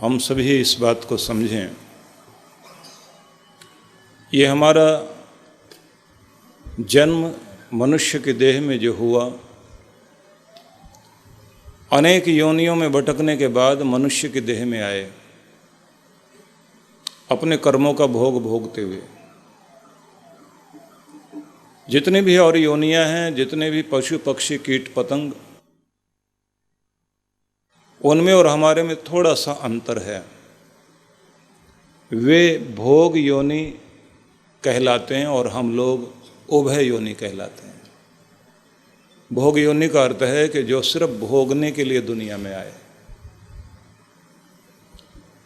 हम सभी इस बात को समझें, ये हमारा जन्म मनुष्य के देह में जो हुआ, अनेक योनियों में भटकने के बाद मनुष्य के देह में आए, अपने कर्मों का भोग भोगते हुए। जितने भी और योनियां हैं, जितने भी पशु पक्षी कीट पतंग, उनमें और हमारे में थोड़ा सा अंतर है। वे भोग योनि कहलाते हैं और हम लोग उभय योनि कहलाते हैं। भोग योनि का अर्थ है कि जो सिर्फ भोगने के लिए दुनिया में आए।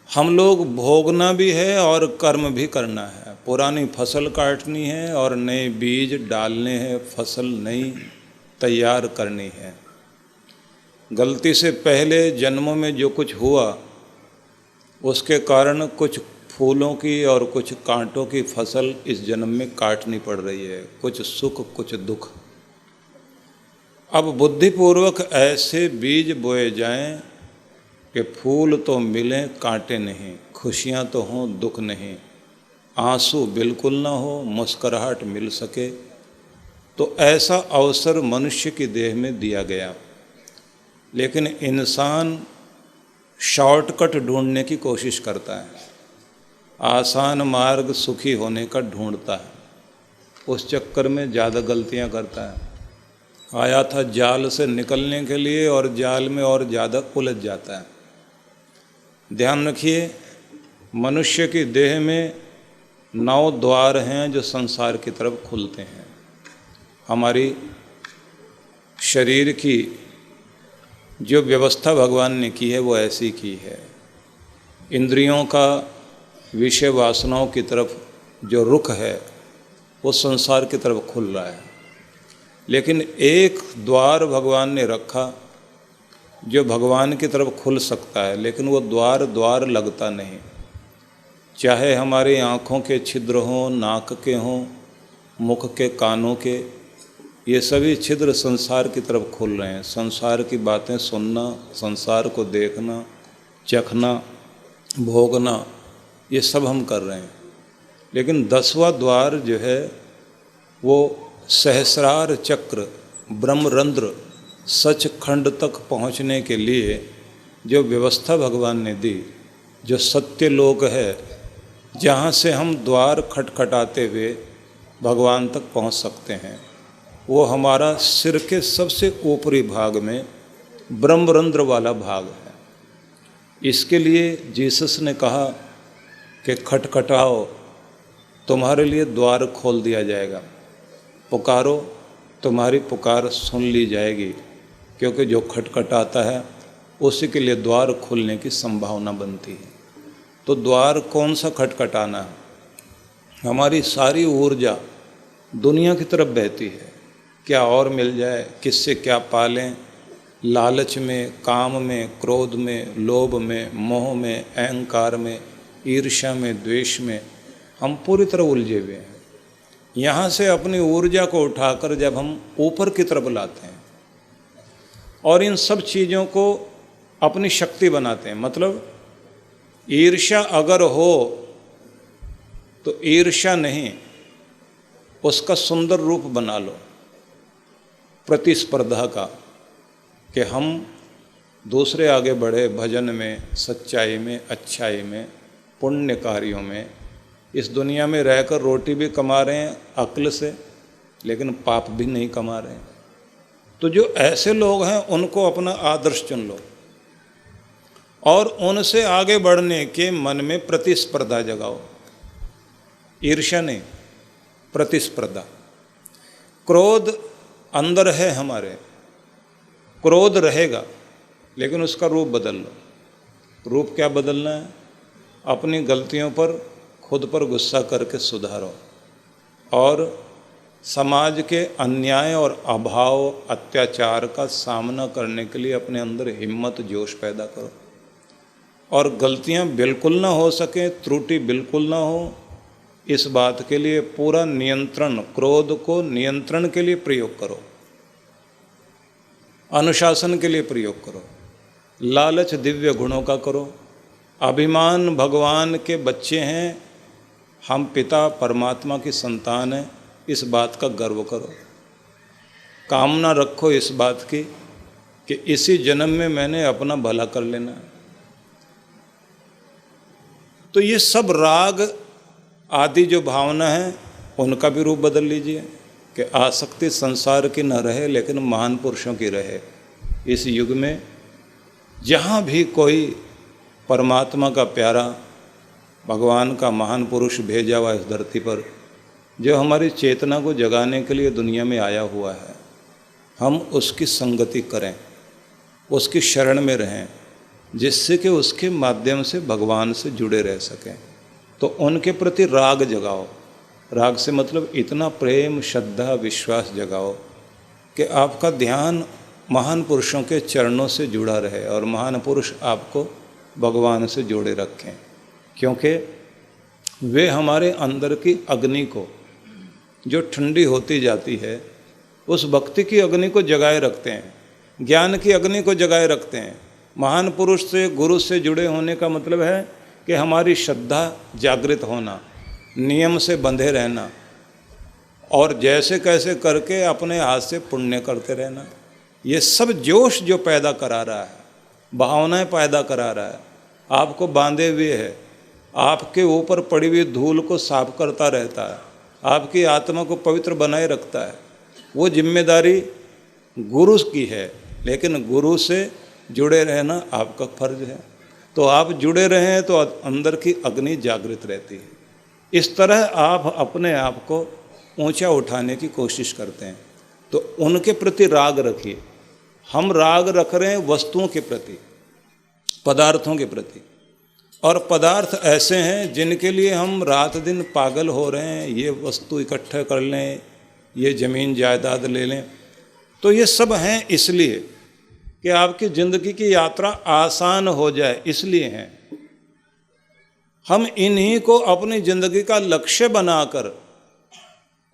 हम लोग भोगना भी है और कर्म भी करना है। पुरानी फसल काटनी है और नए बीज डालने हैं, फसल नई तैयार करनी है। गलती से पहले जन्मों में जो कुछ हुआ, उसके कारण कुछ फूलों की और कुछ कांटों की फसल इस जन्म में काटनी पड़ रही है, कुछ सुख कुछ दुख। अब बुद्धिपूर्वक ऐसे बीज बोए जाएं कि फूल तो मिलें कांटे नहीं, खुशियां तो हों दुख नहीं, आंसू बिल्कुल ना हो, मुस्कुराहट मिल सके। तो ऐसा अवसर मनुष्य की देह में दिया गया। लेकिन इंसान शॉर्टकट ढूंढने की कोशिश करता है, आसान मार्ग सुखी होने का ढूंढता है। उस चक्कर में ज़्यादा गलतियां करता है। आया था जाल से निकलने के लिए और जाल में और ज़्यादा उलझ जाता है। ध्यान रखिए, मनुष्य की देह में 9 द्वार हैं जो संसार की तरफ खुलते हैं। हमारी शरीर की जो व्यवस्था भगवान ने की है वो ऐसी की है। इंद्रियों का विषय वासनाओं की तरफ जो रुख है वो संसार की तरफ खुल रहा है। लेकिन एक द्वार भगवान ने रखा जो भगवान की तरफ खुल सकता है, लेकिन वो द्वार लगता नहीं। चाहे हमारी आँखों के छिद्र हों, नाक के हों, मुख के, कानों के, ये सभी छिद्र संसार की तरफ खुल रहे हैं। संसार की बातें सुनना, संसार को देखना, चखना, भोगना, ये सब हम कर रहे हैं। लेकिन 10वां द्वार जो है वो सहस्रार चक्र ब्रह्मरंध्र सचखंड तक पहुंचने के लिए जो व्यवस्था भगवान ने दी, जो सत्य लोक है, जहाँ से हम द्वार खटखटाते हुए भगवान तक पहुँच सकते हैं, वो हमारा सिर के सबसे ऊपरी भाग में ब्रह्मरंध्र वाला भाग है। इसके लिए जीसस ने कहा कि खटखटाओ, तुम्हारे लिए द्वार खोल दिया जाएगा, पुकारो, तुम्हारी पुकार सुन ली जाएगी। क्योंकि जो खटखटाता है उसी के लिए द्वार खुलने की संभावना बनती है। तो द्वार कौन सा खटखटाना है? हमारी सारी ऊर्जा दुनिया की तरफ बहती है, क्या और मिल जाए, किससे क्या पालें, लालच में, काम में, क्रोध में, लोभ में, मोह में, अहंकार में, ईर्ष्या में, द्वेष में हम पूरी तरह उलझे हुए हैं। यहाँ से अपनी ऊर्जा को उठाकर जब हम ऊपर की तरफ लाते हैं और इन सब चीज़ों को अपनी शक्ति बनाते हैं, मतलब ईर्ष्या अगर हो तो ईर्ष्या नहीं, उसका सुंदर रूप बना लो प्रतिस्पर्धा का, कि हम दूसरे आगे बढ़े भजन में, सच्चाई में, अच्छाई में, पुण्य कार्यों में। इस दुनिया में रहकर रोटी भी कमा रहे हैं अक्ल से, लेकिन पाप भी नहीं कमा रहे हैं। तो जो ऐसे लोग हैं उनको अपना आदर्श चुन लो और उनसे आगे बढ़ने के मन में प्रतिस्पर्धा जगाओ। ईर्ष्या नहीं, प्रतिस्पर्धा। क्रोध अंदर है हमारे, क्रोध रहेगा, लेकिन उसका रूप बदल लो। रूप क्या बदलना है? अपनी गलतियों पर खुद पर गुस्सा करके सुधारो और समाज के अन्याय और अभाव, अत्याचार का सामना करने के लिए अपने अंदर हिम्मत, जोश पैदा करो। और गलतियां बिल्कुल ना हो सके, त्रुटि बिल्कुल ना हो, इस बात के लिए पूरा नियंत्रण, क्रोध को नियंत्रण के लिए प्रयोग करो, अनुशासन के लिए प्रयोग करो। लालच दिव्य गुणों का करो, अभिमान भगवान के बच्चे हैं, हम पिता परमात्मा की संतान हैं, इस बात का गर्व करो। कामना रखो इस बात की कि इसी जन्म में मैंने अपना भला कर लेना है। तो ये सब राग आदि जो भावना है उनका भी रूप बदल लीजिए कि आसक्ति संसार की न रहे लेकिन महान पुरुषों की रहे। इस युग में जहाँ भी कोई परमात्मा का प्यारा भगवान का महान पुरुष भेजा हुआ इस धरती पर, जो हमारी चेतना को जगाने के लिए दुनिया में आया हुआ है, हम उसकी संगति करें, उसकी शरण में रहें, जिससे कि उसके माध्यम से भगवान से जुड़े रह सकें। तो उनके प्रति राग जगाओ। राग से मतलब इतना प्रेम, श्रद्धा, विश्वास जगाओ कि आपका ध्यान महान पुरुषों के चरणों से जुड़ा रहे और महान पुरुष आपको भगवान से जोड़े रखें, क्योंकि वे हमारे अंदर की अग्नि को जो ठंडी होती जाती है, उस भक्ति की अग्नि को जगाए रखते हैं, ज्ञान की अग्नि को जगाए रखते हैं। महान पुरुष से, गुरु से जुड़े होने का मतलब है कि हमारी श्रद्धा जागृत होना, नियम से बंधे रहना और जैसे कैसे करके अपने हाथ से पुण्य करते रहना। ये सब जोश जो पैदा करा रहा है, भावनाएं पैदा करा रहा है, आपको बांधे हुए है, आपके ऊपर पड़ी हुई धूल को साफ करता रहता है, आपकी आत्मा को पवित्र बनाए रखता है। वो जिम्मेदारी गुरु की है, लेकिन गुरु से जुड़े रहना आपका फर्ज है। तो आप जुड़े रहें तो अंदर की अग्नि जागृत रहती है। इस तरह आप अपने आप को ऊंचा उठाने की कोशिश करते हैं, तो उनके प्रति राग रखिए। हम राग रख रहे हैं वस्तुओं के प्रति, पदार्थों के प्रति, और पदार्थ ऐसे हैं जिनके लिए हम रात दिन पागल हो रहे हैं। ये वस्तु इकट्ठा कर लें, ये ज़मीन जायदाद ले लें, तो ये सब हैं इसलिए कि आपकी ज़िंदगी की यात्रा आसान हो जाए, इसलिए हैं। हम इन्हीं को अपनी ज़िंदगी का लक्ष्य बनाकर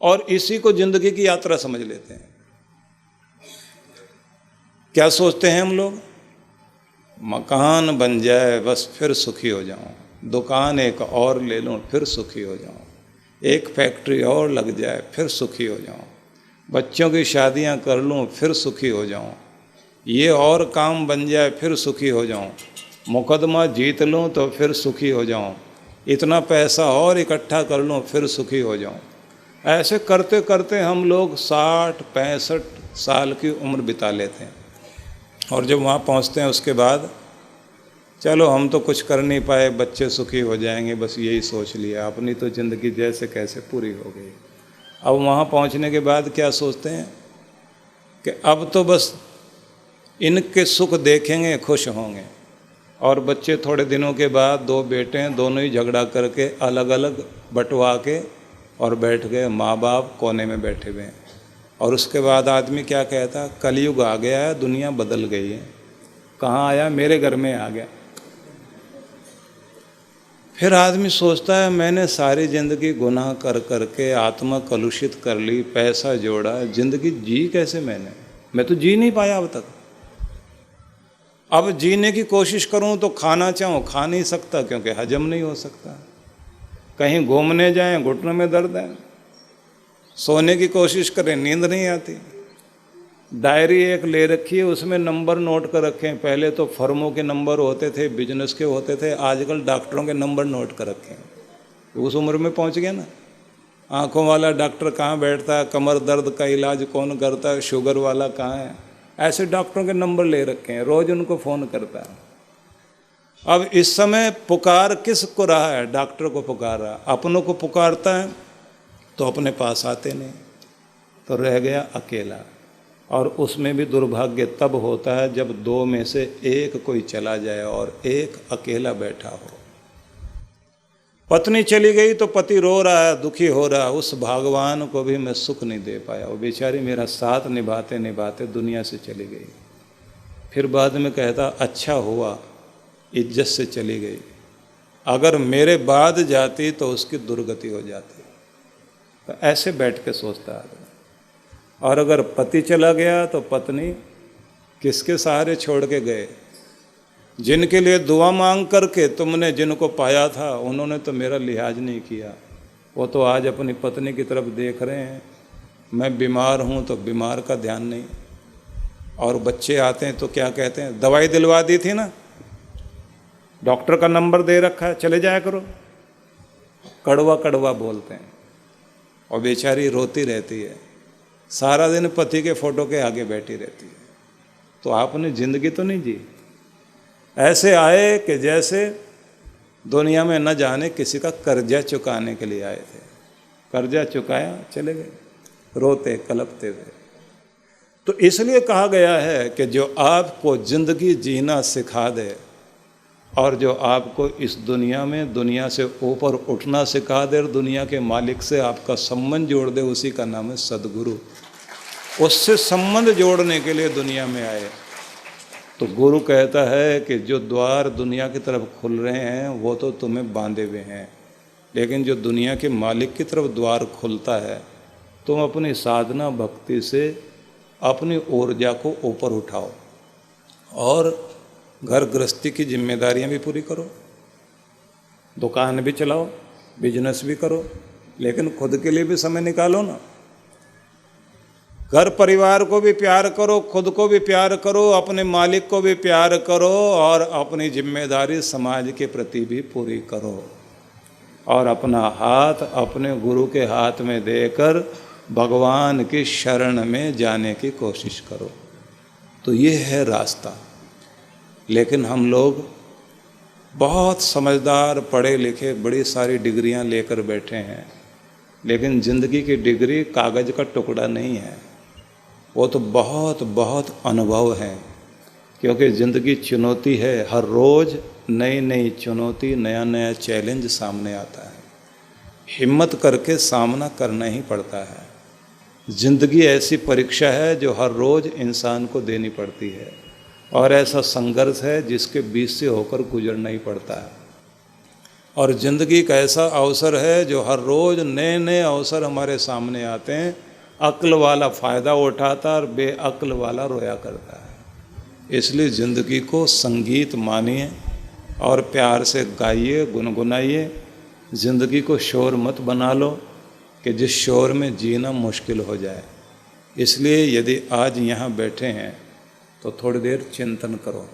और इसी को ज़िंदगी की यात्रा समझ लेते हैं। क्या सोचते हैं हम लोग? मकान बन जाए बस फिर सुखी हो जाऊं, दुकान एक और ले लूं फिर सुखी हो जाऊं, एक फैक्ट्री और लग जाए फिर सुखी हो जाऊं, बच्चों की शादियां कर लूं फिर सुखी हो जाऊं, ये और काम बन जाए फिर सुखी हो जाऊं, मुकदमा जीत लूं तो फिर सुखी हो जाऊं, इतना पैसा और इकट्ठा कर लूं फिर सुखी हो जाऊं। ऐसे करते करते हम लोग 60-65 साल की उम्र बिता लेते हैं, और जब वहाँ पहुँचते हैं उसके बाद चलो हम तो कुछ कर नहीं पाए, बच्चे सुखी हो जाएंगे, बस यही सोच लिया, अपनी तो ज़िंदगी जैसे कैसे पूरी हो गई। अब वहाँ पहुँचने के बाद क्या सोचते हैं कि अब तो बस इनके सुख देखेंगे, खुश होंगे। और बच्चे थोड़े दिनों के बाद, 2 बेटे हैं, दोनों ही झगड़ा करके अलग अलग बंटवा के और बैठ गए, माँ बाप कोने में बैठे हुए हैं। और उसके बाद आदमी क्या कहता, कलयुग आ गया है, दुनिया बदल गई है। कहाँ आया? मेरे घर में आ गया। फिर आदमी सोचता है मैंने सारी ज़िंदगी गुनाह कर करके आत्मा कलुषित कर ली, पैसा जोड़ा, ज़िंदगी जी कैसे मैं तो जी नहीं पाया अब तक। अब जीने की कोशिश करूं तो खाना चाहूँ खा नहीं सकता, क्योंकि हजम नहीं हो सकता। कहीं घूमने जाएं घुटनों में दर्द है, सोने की कोशिश करें नींद नहीं आती। डायरी एक ले रखी है, उसमें नंबर नोट कर रखे हैं। पहले तो फर्मों के नंबर होते थे, बिजनेस के होते थे, आजकल डॉक्टरों के नंबर नोट कर रखे हैं। तो उस उम्र में पहुंच गया ना। आंखों वाला डॉक्टर कहाँ बैठता है, कमर दर्द का इलाज कौन करता है, शुगर वाला कहाँ है, ऐसे डॉक्टरों के नंबर ले रखे हैं, रोज़ उनको फ़ोन करता है। अब इस समय पुकार किस को रहा है? डॉक्टर को पुकार रहा। अपनों को पुकारता है तो अपने पास आते नहीं, तो रह गया अकेला। और उसमें भी दुर्भाग्य तब होता है जब 2 में से एक कोई चला जाए और एक अकेला बैठा हो। पत्नी चली गई तो पति रो रहा है, दुखी हो रहा है, उस भगवान को भी मैं सुख नहीं दे पाया, वो बेचारी मेरा साथ निभाते निभाते दुनिया से चली गई। फिर बाद में कहता अच्छा हुआ इज्जत से चली गई, अगर मेरे बाद जाती तो उसकी दुर्गति हो जाती। तो ऐसे बैठ के सोचता है। और अगर पति चला गया तो पत्नी किसके सहारे छोड़ के गए? जिनके लिए दुआ मांग करके तुमने जिनको पाया था उन्होंने तो मेरा लिहाज नहीं किया। वो तो आज अपनी पत्नी की तरफ देख रहे हैं, मैं बीमार हूँ तो बीमार का ध्यान नहीं। और बच्चे आते हैं तो क्या कहते हैं, दवाई दिलवा दी थी ना, डॉक्टर का नंबर दे रखा है, चले जाया करो। कड़वा कड़वा बोलते हैं। और बेचारी रोती रहती है, सारा दिन पति के फोटो के आगे बैठी रहती है। तो आपने जिंदगी तो नहीं जी। ऐसे आए कि जैसे दुनिया में न जाने किसी का कर्जा चुकाने के लिए आए थे। कर्जा चुकाया, चले गए, रोते कलपते हुए। तो इसलिए कहा गया है कि जो आपको जिंदगी जीना सिखा दे और जो आपको इस दुनिया में दुनिया से ऊपर उठना सिखा दे और दुनिया के मालिक से आपका संबंध जोड़ दे, उसी का नाम है सदगुरु। उससे संबंध जोड़ने के लिए दुनिया में आए। तो गुरु कहता है कि जो द्वार दुनिया की तरफ खुल रहे हैं वो तो तुम्हें बांधे हुए हैं, लेकिन जो दुनिया के मालिक की तरफ द्वार खुलता है, तुम अपनी साधना भक्ति से अपनी ऊर्जा को ऊपर उठाओ और घर गृहस्थी की जिम्मेदारियां भी पूरी करो, दुकान भी चलाओ, बिजनेस भी करो, लेकिन खुद के लिए भी समय निकालो ना। घर परिवार को भी प्यार करो, खुद को भी प्यार करो, अपने मालिक को भी प्यार करो और अपनी जिम्मेदारी समाज के प्रति भी पूरी करो। और अपना हाथ अपने गुरु के हाथ में देकर भगवान की शरण में जाने की कोशिश करो। तो ये है रास्ता। लेकिन हम लोग बहुत समझदार, पढ़े लिखे, बड़ी सारी डिग्रियां लेकर बैठे हैं, लेकिन ज़िंदगी की डिग्री कागज़ का टुकड़ा नहीं है, वो तो बहुत बहुत अनुभव है। क्योंकि ज़िंदगी चुनौती है, हर रोज़ नई नई चुनौती, नया नया चैलेंज सामने आता है, हिम्मत करके सामना करना ही पड़ता है। ज़िंदगी ऐसी परीक्षा है जो हर रोज़ इंसान को देनी पड़ती है, और ऐसा संघर्ष है जिसके बीच से होकर गुजरना ही पड़ता है। और ज़िंदगी एक ऐसा अवसर है जो हर रोज़ नए नए अवसर हमारे सामने आते हैं। अक्ल वाला फ़ायदा उठाता और बेअक्ल वाला रोया करता है। इसलिए ज़िंदगी को संगीत मानिए और प्यार से गाइए, गुनगुनाइए। ज़िंदगी को शोर मत बना लो कि जिस शोर में जीना मुश्किल हो जाए। इसलिए यदि आज यहाँ बैठे हैं तो थोड़ी देर चिंतन करो,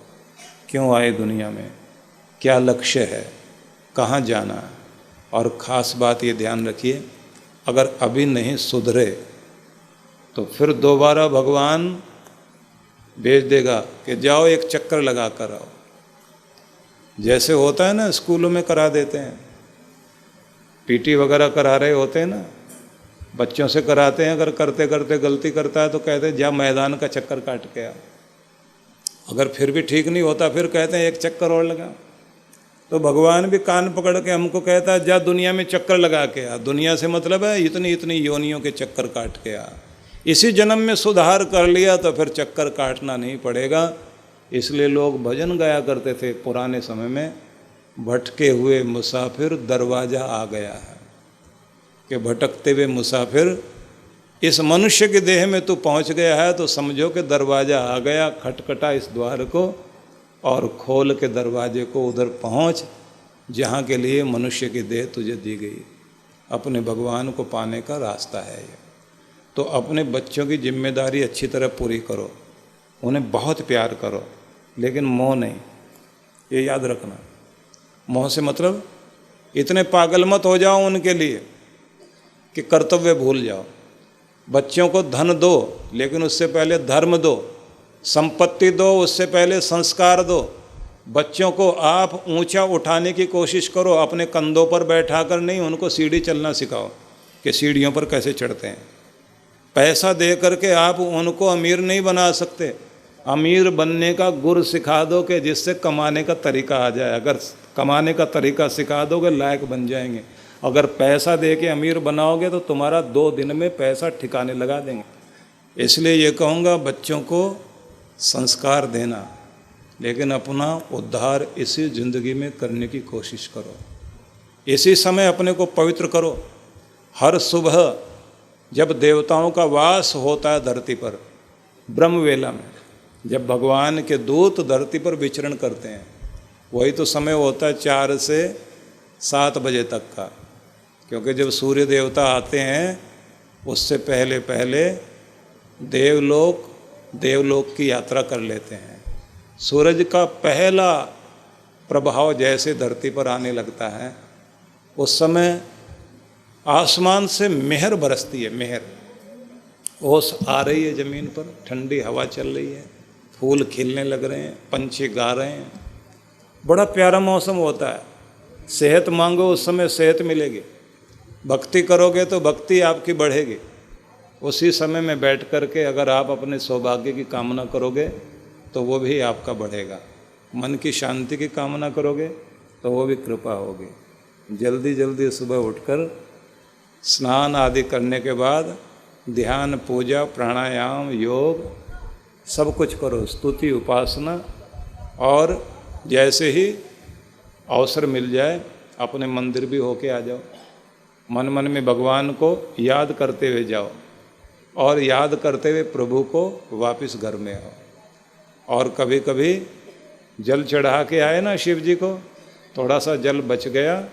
क्यों आए दुनिया में, क्या लक्ष्य है, कहाँ जाना है। और ख़ास बात ये ध्यान रखिए, अगर अभी नहीं सुधरे तो फिर दोबारा भगवान भेज देगा कि जाओ एक चक्कर लगा कर आओ। जैसे होता है ना, स्कूलों में करा देते हैं, पीटी वगैरह करा रहे होते हैं ना, बच्चों से कराते हैं। अगर करते करते गलती करता है तो कहते हैं जा मैदान का चक्कर काट के आ। अगर फिर भी ठीक नहीं होता फिर कहते हैं एक चक्कर और लगा। तो भगवान भी कान पकड़ के हमको कहता है जा दुनिया में चक्कर लगा के आ। दुनिया से मतलब है इतनी इतनी योनियों के चक्कर काट के आ। इसी जन्म में सुधार कर लिया तो फिर चक्कर काटना नहीं पड़ेगा। इसलिए लोग भजन गाया करते थे पुराने समय में, भटके हुए मुसाफिर दरवाज़ा आ गया है। कि भटकते हुए मुसाफिर, इस मनुष्य के देह में तू पहुंच गया है तो समझो कि दरवाज़ा आ गया। खटखटा इस द्वार को और खोल के दरवाजे को उधर पहुंच जहाँ के लिए मनुष्य की देह तुझे दी गई। अपने भगवान को पाने का रास्ता है ये। तो अपने बच्चों की जिम्मेदारी अच्छी तरह पूरी करो, उन्हें बहुत प्यार करो, लेकिन मोह नहीं, ये याद रखना। मोह से मतलब इतने पागल मत हो जाओ उनके लिए कि कर्तव्य भूल जाओ। बच्चों को धन दो लेकिन उससे पहले धर्म दो, संपत्ति दो उससे पहले संस्कार दो। बच्चों को आप ऊंचा उठाने की कोशिश करो, अपने कंधों पर बैठाकर नहीं, उनको सीढ़ी चलना सिखाओ कि सीढ़ियों पर कैसे चढ़ते हैं। पैसा दे करके आप उनको अमीर नहीं बना सकते। अमीर बनने का गुर सिखा दो कि जिससे कमाने का तरीका आ जाए। अगर कमाने का तरीका सिखा दोगे लायक बन जाएंगे। अगर पैसा दे के अमीर बनाओगे तो तुम्हारा 2 दिन में पैसा ठिकाने लगा देंगे। इसलिए ये कहूँगा बच्चों को संस्कार देना, लेकिन अपना उद्धार इसी ज़िंदगी में करने की कोशिश करो। इसी समय अपने को पवित्र करो। हर सुबह जब देवताओं का वास होता है धरती पर, ब्रह्मवेला में, जब भगवान के दूत धरती पर विचरण करते हैं, वही तो समय होता है 4 से 7 बजे तक का, क्योंकि जब सूर्य देवता आते हैं उससे पहले पहले देवलोक की यात्रा कर लेते हैं। सूरज का पहला प्रभाव जैसे धरती पर आने लगता है उस समय आसमान से मेहर बरसती है, मेहर। ओस आ रही है ज़मीन पर, ठंडी हवा चल रही है, फूल खिलने लग रहे हैं, पंछी गा रहे हैं, बड़ा प्यारा मौसम होता है। सेहत मांगो उस समय सेहत मिलेगी, भक्ति करोगे तो भक्ति आपकी बढ़ेगी। उसी समय में बैठ कर के अगर आप अपने सौभाग्य की कामना करोगे तो वो भी आपका बढ़ेगा। मन की शांति की कामना करोगे तो वो भी कृपा होगी। जल्दी जल्दी सुबह उठकर स्नान आदि करने के बाद ध्यान, पूजा, प्राणायाम, योग सब कुछ करो, स्तुति, उपासना, और जैसे ही अवसर मिल जाए अपने मंदिर भी होके आ जाओ। मन मन में भगवान को याद करते हुए जाओ और याद करते हुए प्रभु को वापस घर में आओ। और कभी कभी जल चढ़ा के आए ना शिव जी को, थोड़ा सा जल बच गया,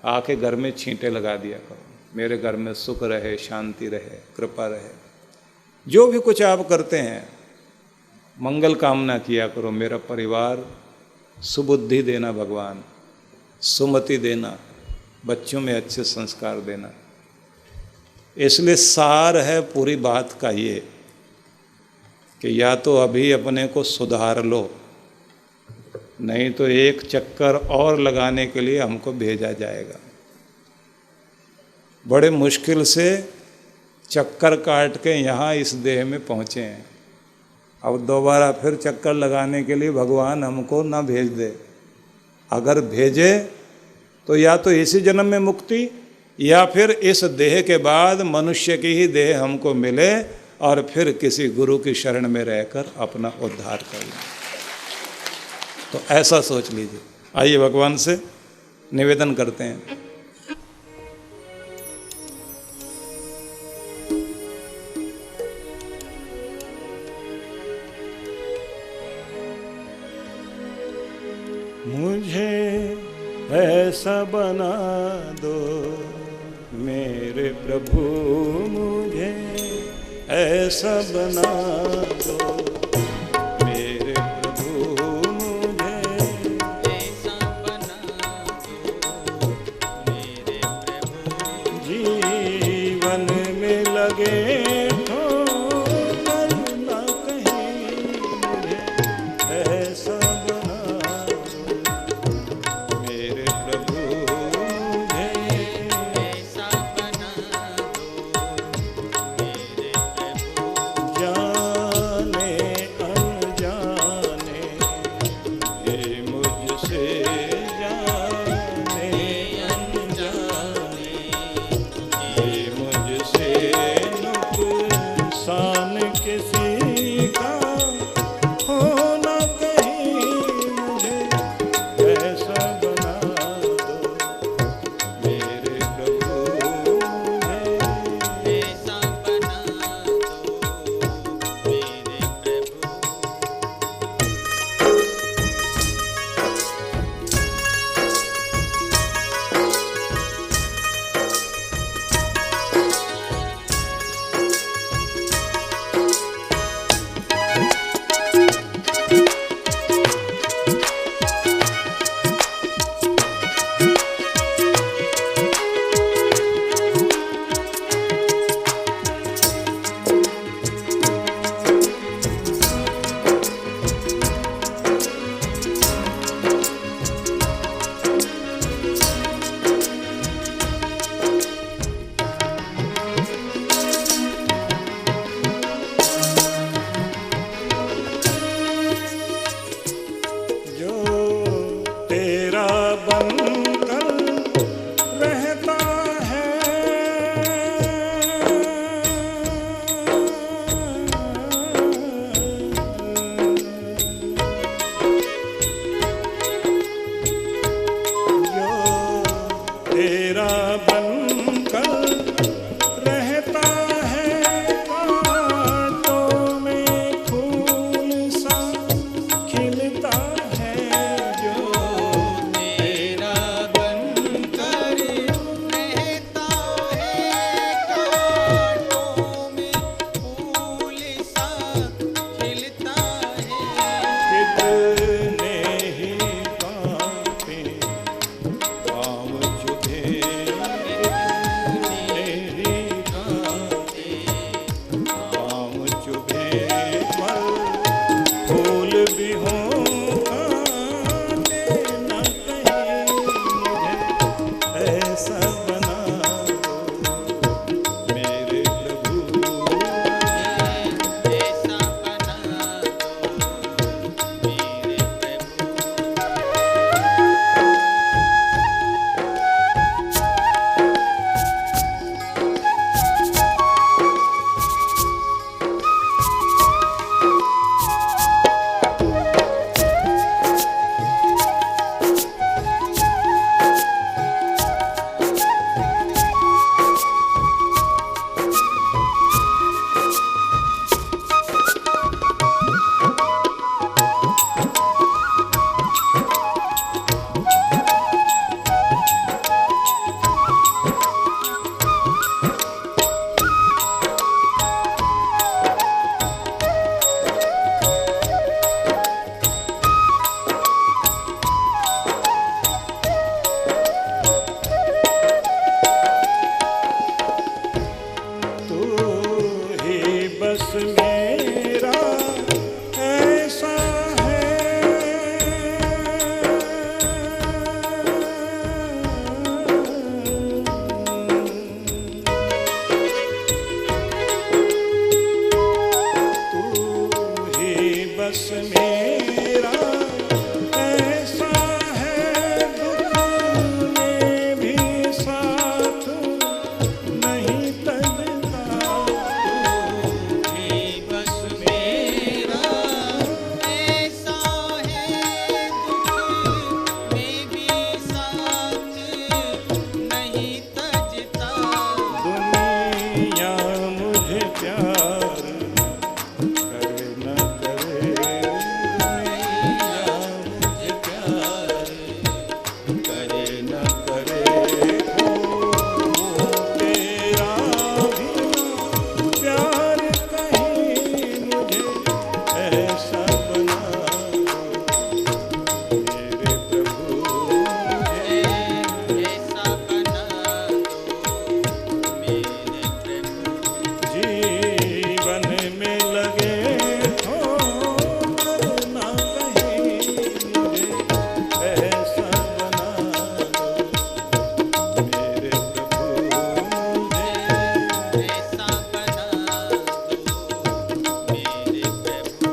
आके घर में छींटे लगा दिया करो, मेरे घर में सुख रहे, शांति रहे, कृपा रहे। जो भी कुछ आप करते हैं मंगल कामना किया करो, मेरा परिवार सुबुद्धि देना भगवान, सुमति देना, बच्चों में अच्छे संस्कार देना। इसलिए सार है पूरी बात का ये कि या तो अभी अपने को सुधार लो, नहीं तो एक चक्कर और लगाने के लिए हमको भेजा जाएगा। बड़े मुश्किल से चक्कर काट के यहाँ इस देह में पहुँचे हैं। अब दोबारा फिर चक्कर लगाने के लिए भगवान हमको ना भेज दे। अगर भेजे तो या तो इसी जन्म में मुक्ति, या फिर इस देह के बाद मनुष्य की ही देह हमको मिले और फिर किसी गुरु की शरण में रहकर अपना उद्धार कर लें। तो ऐसा सोच लीजिए। आइए भगवान से निवेदन करते हैं। मुझे ऐसा बना दो मेरे प्रभु, मुझे ऐसा बना दो मेरे प्रभु, मुझे ऐसा बना दो मेरे प्रभु। जीवन में लगे जाने मेरा ऐसा है, दुख में भी साथ नहीं तजता। बस मेरा ऐसा है, दुख में भी साथ नहीं तजता। दुनिया मुझे प्यार करे न करे, दुनिया मुझे प्यार करे न करे, हो तेरा भी प्यार कहीं मुझे ऐसा बना दो मेरे प्रभु, मुझे ऐसा बना दो मेरे प्रभु। जीवन में लगे ठोकर ना कहीं मुझे ऐसा बना दो मेरे प्रभु, मुझे ऐसा बना दो मेरे प्रभु।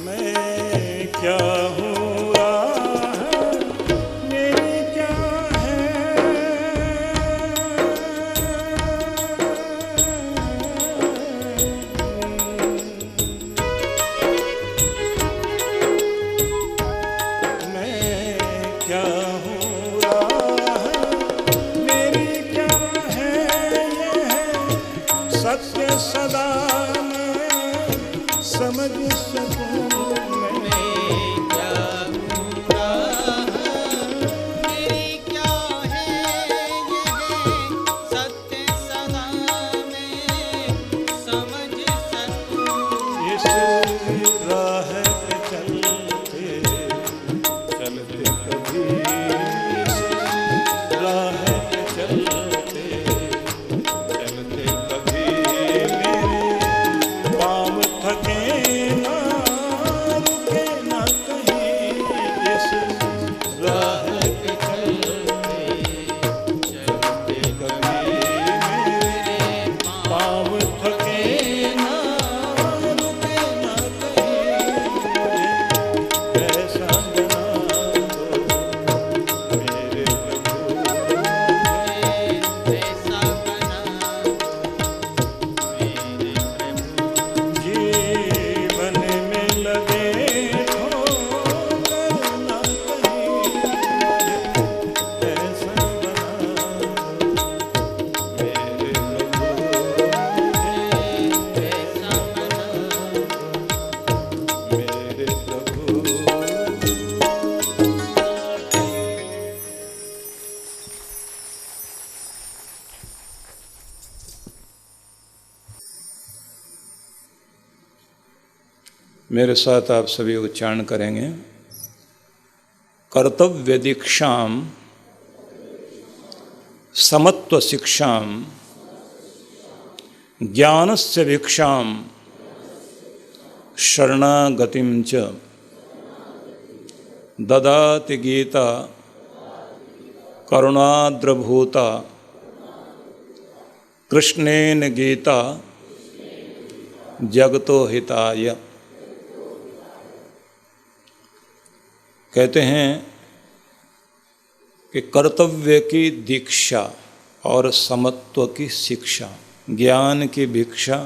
मैं क्या हूँ, राह मेरी क्या है। मैं क्या हूँ, राह मेरी क्या है, ये है सत्य सदा मैं समझ सकूं। मैं क्या हूँ, राह मेरी क्या है, यह सत्य सदा मैं समझ सकूं। इस राह पे चलते चलते कभी, इस राह पे चलते चलते कभी मेरे पाँव थके ना, रुके ना कहीं। इस राह पे चलते चलते कभी मेरे पाँव थके ना, रुके ना कहीं। मुझे ऐसा बना दो मेरे प्रभु, ऐसा बना दो मेरे प्रभु। जीवन में लगे ठोकर ना कहीं मुझे ऐसा बना दो मेरे प्रभु, मुझे ऐसा बना दो मेरे प्रभु। मेरे साथ आप सभी उच्चारण करेंगे। कर्तव्य दीक्षाम समत्व शिक्षाम ज्ञानस्य भिक्षाम शरणागतिम च ददाति गीता करुणाद्रभूता कृष्णेन गीता जगतो हिताय। कहते हैं कि कर्तव्य की दीक्षा और समत्व की शिक्षा, ज्ञान की भिक्षा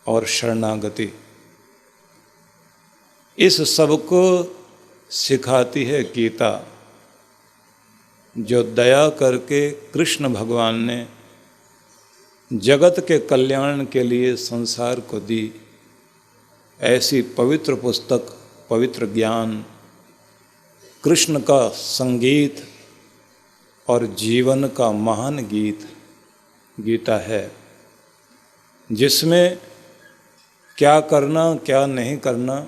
और शरणागति, इस सब को सिखाती है गीता। जो दया करके कृष्ण भगवान ने जगत के कल्याण के लिए संसार को दी, ऐसी पवित्र पुस्तक, पवित्र ज्ञान, कृष्ण का संगीत और जीवन का महान गीत गीता है, जिसमें क्या करना क्या नहीं करना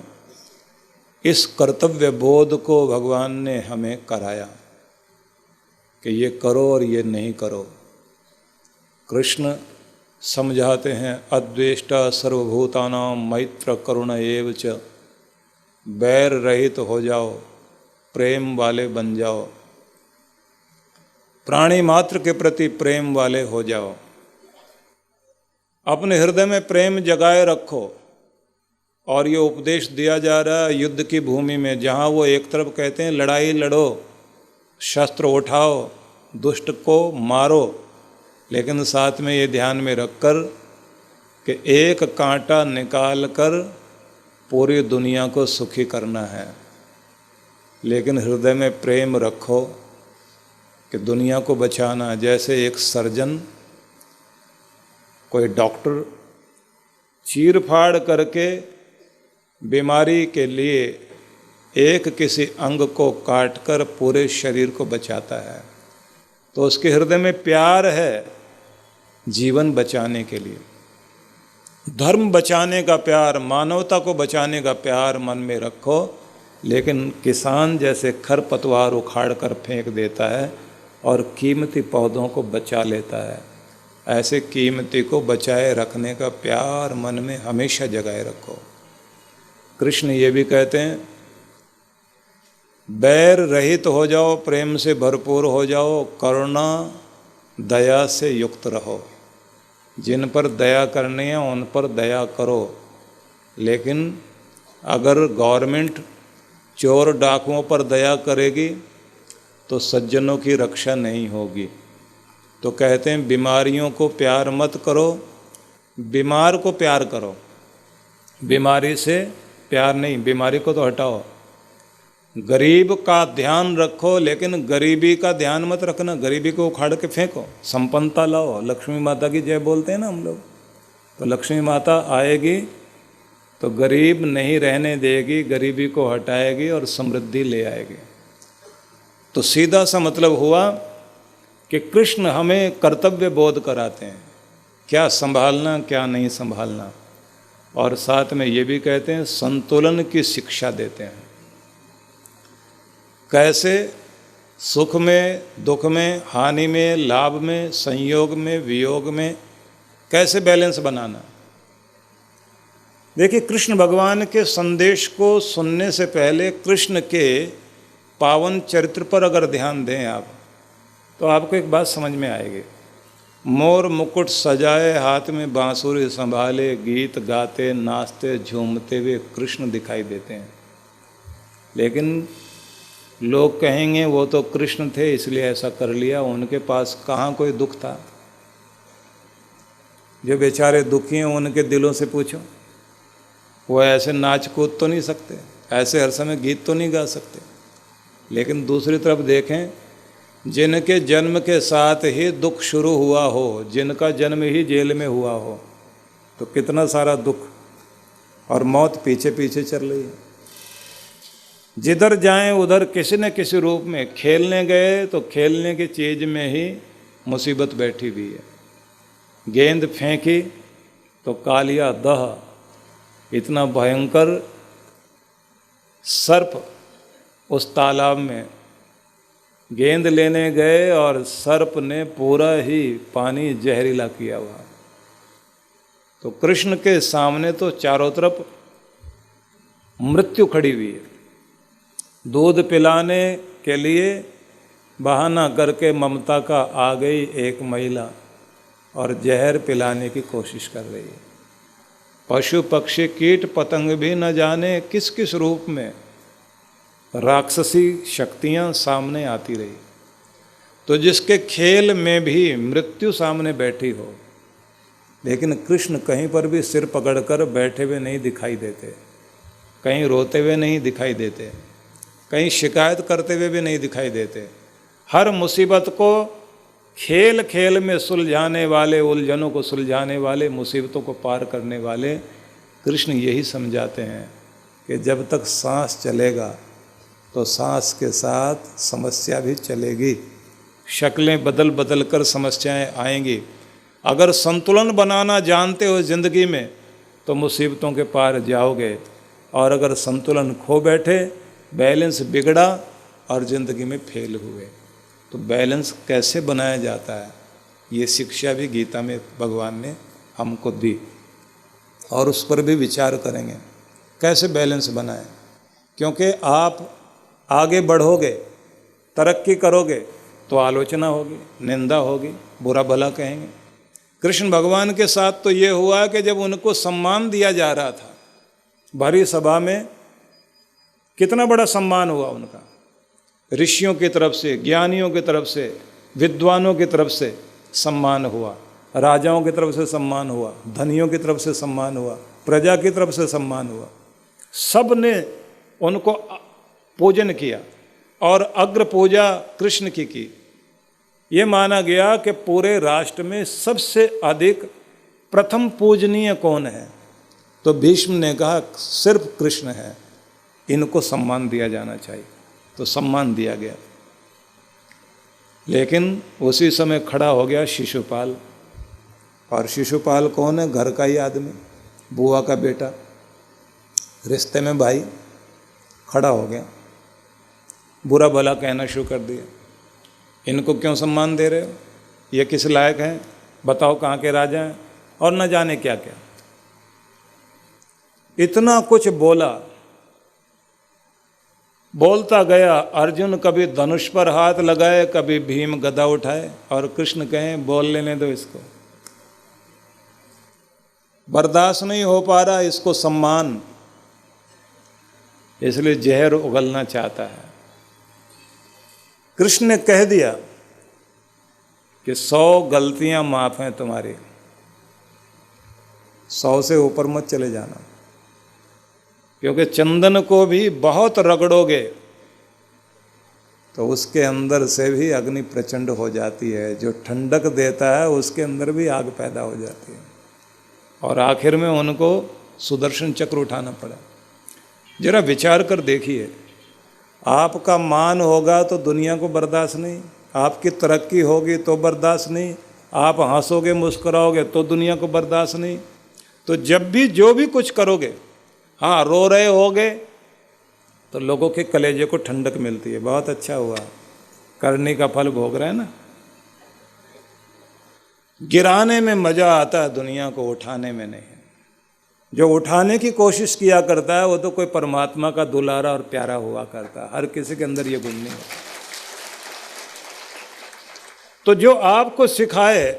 इस कर्तव्य बोध को भगवान ने हमें कराया कि ये करो और ये नहीं करो। कृष्ण समझाते हैं अद्वेष्टा सर्वभूतानां मैत्र करुण एव च, बैर रहित हो जाओ, प्रेम वाले बन जाओ, प्राणी मात्र के प्रति प्रेम वाले हो जाओ, अपने हृदय में प्रेम जगाए रखो। और ये उपदेश दिया जा रहा है युद्ध की भूमि में, जहाँ वो एक तरफ कहते हैं लड़ाई लड़ो, शस्त्र उठाओ, दुष्ट को मारो, लेकिन साथ में ये ध्यान में रखकर कि एक कांटा निकाल कर पूरी दुनिया को सुखी करना है। लेकिन हृदय में प्रेम रखो कि दुनिया को बचाना। जैसे एक सर्जन, कोई डॉक्टर चीर फाड़ करके बीमारी के लिए एक किसी अंग को काटकर पूरे शरीर को बचाता है, तो उसके हृदय में प्यार है जीवन बचाने के लिए, धर्म बचाने का प्यार, मानवता को बचाने का प्यार मन में रखो। लेकिन किसान जैसे खरपतवार उखाड़ कर फेंक देता है और कीमती पौधों को बचा लेता है, ऐसे कीमती को बचाए रखने का प्यार मन में हमेशा जगाए रखो। कृष्ण ये भी कहते हैं बैर रहित हो जाओ, प्रेम से भरपूर हो जाओ, करुणा दया से युक्त रहो। जिन पर दया करनी है उन पर दया करो, लेकिन अगर गवर्नमेंट चोर डाकुओं पर दया करेगी तो सज्जनों की रक्षा नहीं होगी। तो कहते हैं बीमारियों को प्यार मत करो, बीमार को प्यार करो। बीमारी से प्यार नहीं, बीमारी को तो हटाओ। गरीब का ध्यान रखो, लेकिन गरीबी का ध्यान मत रखना, गरीबी को उखाड़ के फेंको, संपन्नता लाओ। लक्ष्मी माता की जय बोलते हैं ना हम लोग, तो लक्ष्मी माता आएगी तो गरीब नहीं रहने देगी, गरीबी को हटाएगी और समृद्धि ले आएगी। तो सीधा सा मतलब हुआ कि कृष्ण हमें कर्तव्य बोध कराते हैं, क्या संभालना क्या नहीं संभालना, और साथ में ये भी कहते हैं संतुलन की शिक्षा देते हैं। कैसे सुख में, दुख में, हानि में, लाभ में, संयोग में, वियोग में कैसे बैलेंस बनाना। देखिए, कृष्ण भगवान के संदेश को सुनने से पहले कृष्ण के पावन चरित्र पर अगर ध्यान दें आप, तो आपको एक बात समझ में आएगी। मोर मुकुट सजाए, हाथ में बांसुरी संभाले, गीत गाते नाचते झूमते हुए कृष्ण दिखाई देते हैं। लेकिन लोग कहेंगे वो तो कृष्ण थे इसलिए ऐसा कर लिया, उनके पास कहाँ कोई दुख था। जो बेचारे दुखी हैं उनके दिलों से पूछो, वो ऐसे नाच कूद तो नहीं सकते, ऐसे हर समय गीत तो नहीं गा सकते। लेकिन दूसरी तरफ देखें, जिनके जन्म के साथ ही दुख शुरू हुआ हो, जिनका जन्म ही जेल में हुआ हो, तो कितना सारा दुख और मौत पीछे पीछे चल रही है। जिधर जाएं उधर किसी न किसी रूप में, खेलने गए तो खेलने की चीज़ में ही मुसीबत बैठी हुई है। गेंद फेंकी तो कालिया दह, इतना भयंकर सर्प उस तालाब में। गेंद लेने गए और सर्प ने पूरा ही पानी जहरीला किया हुआ। तो कृष्ण के सामने तो चारों तरफ मृत्यु खड़ी हुई है। दूध पिलाने के लिए बहाना करके ममता का आ गई एक महिला और जहर पिलाने की कोशिश कर रही है। पशु पक्षी कीट पतंग भी न जाने किस किस रूप में राक्षसी शक्तियाँ सामने आती रही। तो जिसके खेल में भी मृत्यु सामने बैठी हो, लेकिन कृष्ण कहीं पर भी सिर पकड़कर बैठे हुए नहीं दिखाई देते, कहीं रोते हुए नहीं दिखाई देते, कहीं शिकायत करते हुए भी नहीं दिखाई देते। हर मुसीबत को खेल खेल में सुलझाने वाले, उलझनों को सुलझाने वाले, मुसीबतों को पार करने वाले कृष्ण यही समझाते हैं कि जब तक सांस चलेगा तो सांस के साथ समस्या भी चलेगी, शक्लें बदल बदल कर समस्याएं आएंगी। अगर संतुलन बनाना जानते हो ज़िंदगी में तो मुसीबतों के पार जाओगे, और अगर संतुलन खो बैठे, बैलेंस बिगड़ा और ज़िंदगी में फेल हुए, तो बैलेंस कैसे बनाया जाता है, ये शिक्षा भी गीता में भगवान ने हमको दी, और उस पर भी विचार करेंगे कैसे बैलेंस बनाएं। क्योंकि आप आगे बढ़ोगे, तरक्की करोगे तो आलोचना होगी, निंदा होगी, बुरा भला कहेंगे। कृष्ण भगवान के साथ तो ये हुआ कि जब उनको सम्मान दिया जा रहा था, भरी सभा में कितना बड़ा सम्मान हुआ उनका, ऋषियों की तरफ से, ज्ञानियों की तरफ से, विद्वानों की तरफ से सम्मान हुआ, राजाओं की तरफ से सम्मान हुआ, धनियों की तरफ से सम्मान हुआ, प्रजा की तरफ से सम्मान हुआ। सब ने उनको पूजन किया और अग्र पूजा कृष्ण की। ये माना गया कि पूरे राष्ट्र में सबसे अधिक प्रथम पूजनीय कौन है, तो भीष्म ने कहा सिर्फ कृष्ण है, इनको सम्मान दिया जाना चाहिए, तो सम्मान दिया गया। लेकिन उसी समय खड़ा हो गया शिशुपाल, और शिशुपाल कौन है, घर का ही आदमी, बुआ का बेटा, रिश्ते में भाई, खड़ा हो गया, बुरा भला कहना शुरू कर दिया। इनको क्यों सम्मान दे रहे हो, ये किस लायक हैं, बताओ कहाँ के राजा हैं, और न जाने क्या क्या। इतना कुछ बोलता गया। अर्जुन कभी धनुष पर हाथ लगाए, कभी भीम गदा उठाए, और कृष्ण कहें बोल लेने दो इसको, बर्दाश्त नहीं हो पा रहा इसको सम्मान, इसलिए जहर उगलना चाहता है। कृष्ण ने कह दिया कि 100 गलतियां माफ हैं तुम्हारी, 100 से ऊपर मत चले जाना, क्योंकि चंदन को भी बहुत रगड़ोगे तो उसके अंदर से भी अग्नि प्रचंड हो जाती है, जो ठंडक देता है उसके अंदर भी आग पैदा हो जाती है, और आखिर में उनको सुदर्शन चक्र उठाना पड़ा। जरा विचार कर देखिए, आपका मान होगा तो दुनिया को बर्दाश्त नहीं, आपकी तरक्की होगी तो बर्दाश्त नहीं, आप हंसोगे मुस्कुराओगे तो दुनिया को बर्दाश्त नहीं। तो जब भी जो भी कुछ करोगे, हाँ रो रहे होगे तो लोगों के कलेजे को ठंडक मिलती है, बहुत अच्छा हुआ, करने का फल भोग रहे हैं ना। गिराने में मजा आता है, दुनिया को उठाने में नहीं। जो उठाने की कोशिश किया करता है वो तो कोई परमात्मा का दुलारा और प्यारा हुआ करता है, हर किसी के अंदर ये गुण नहीं होता। तो जो आपको सिखाए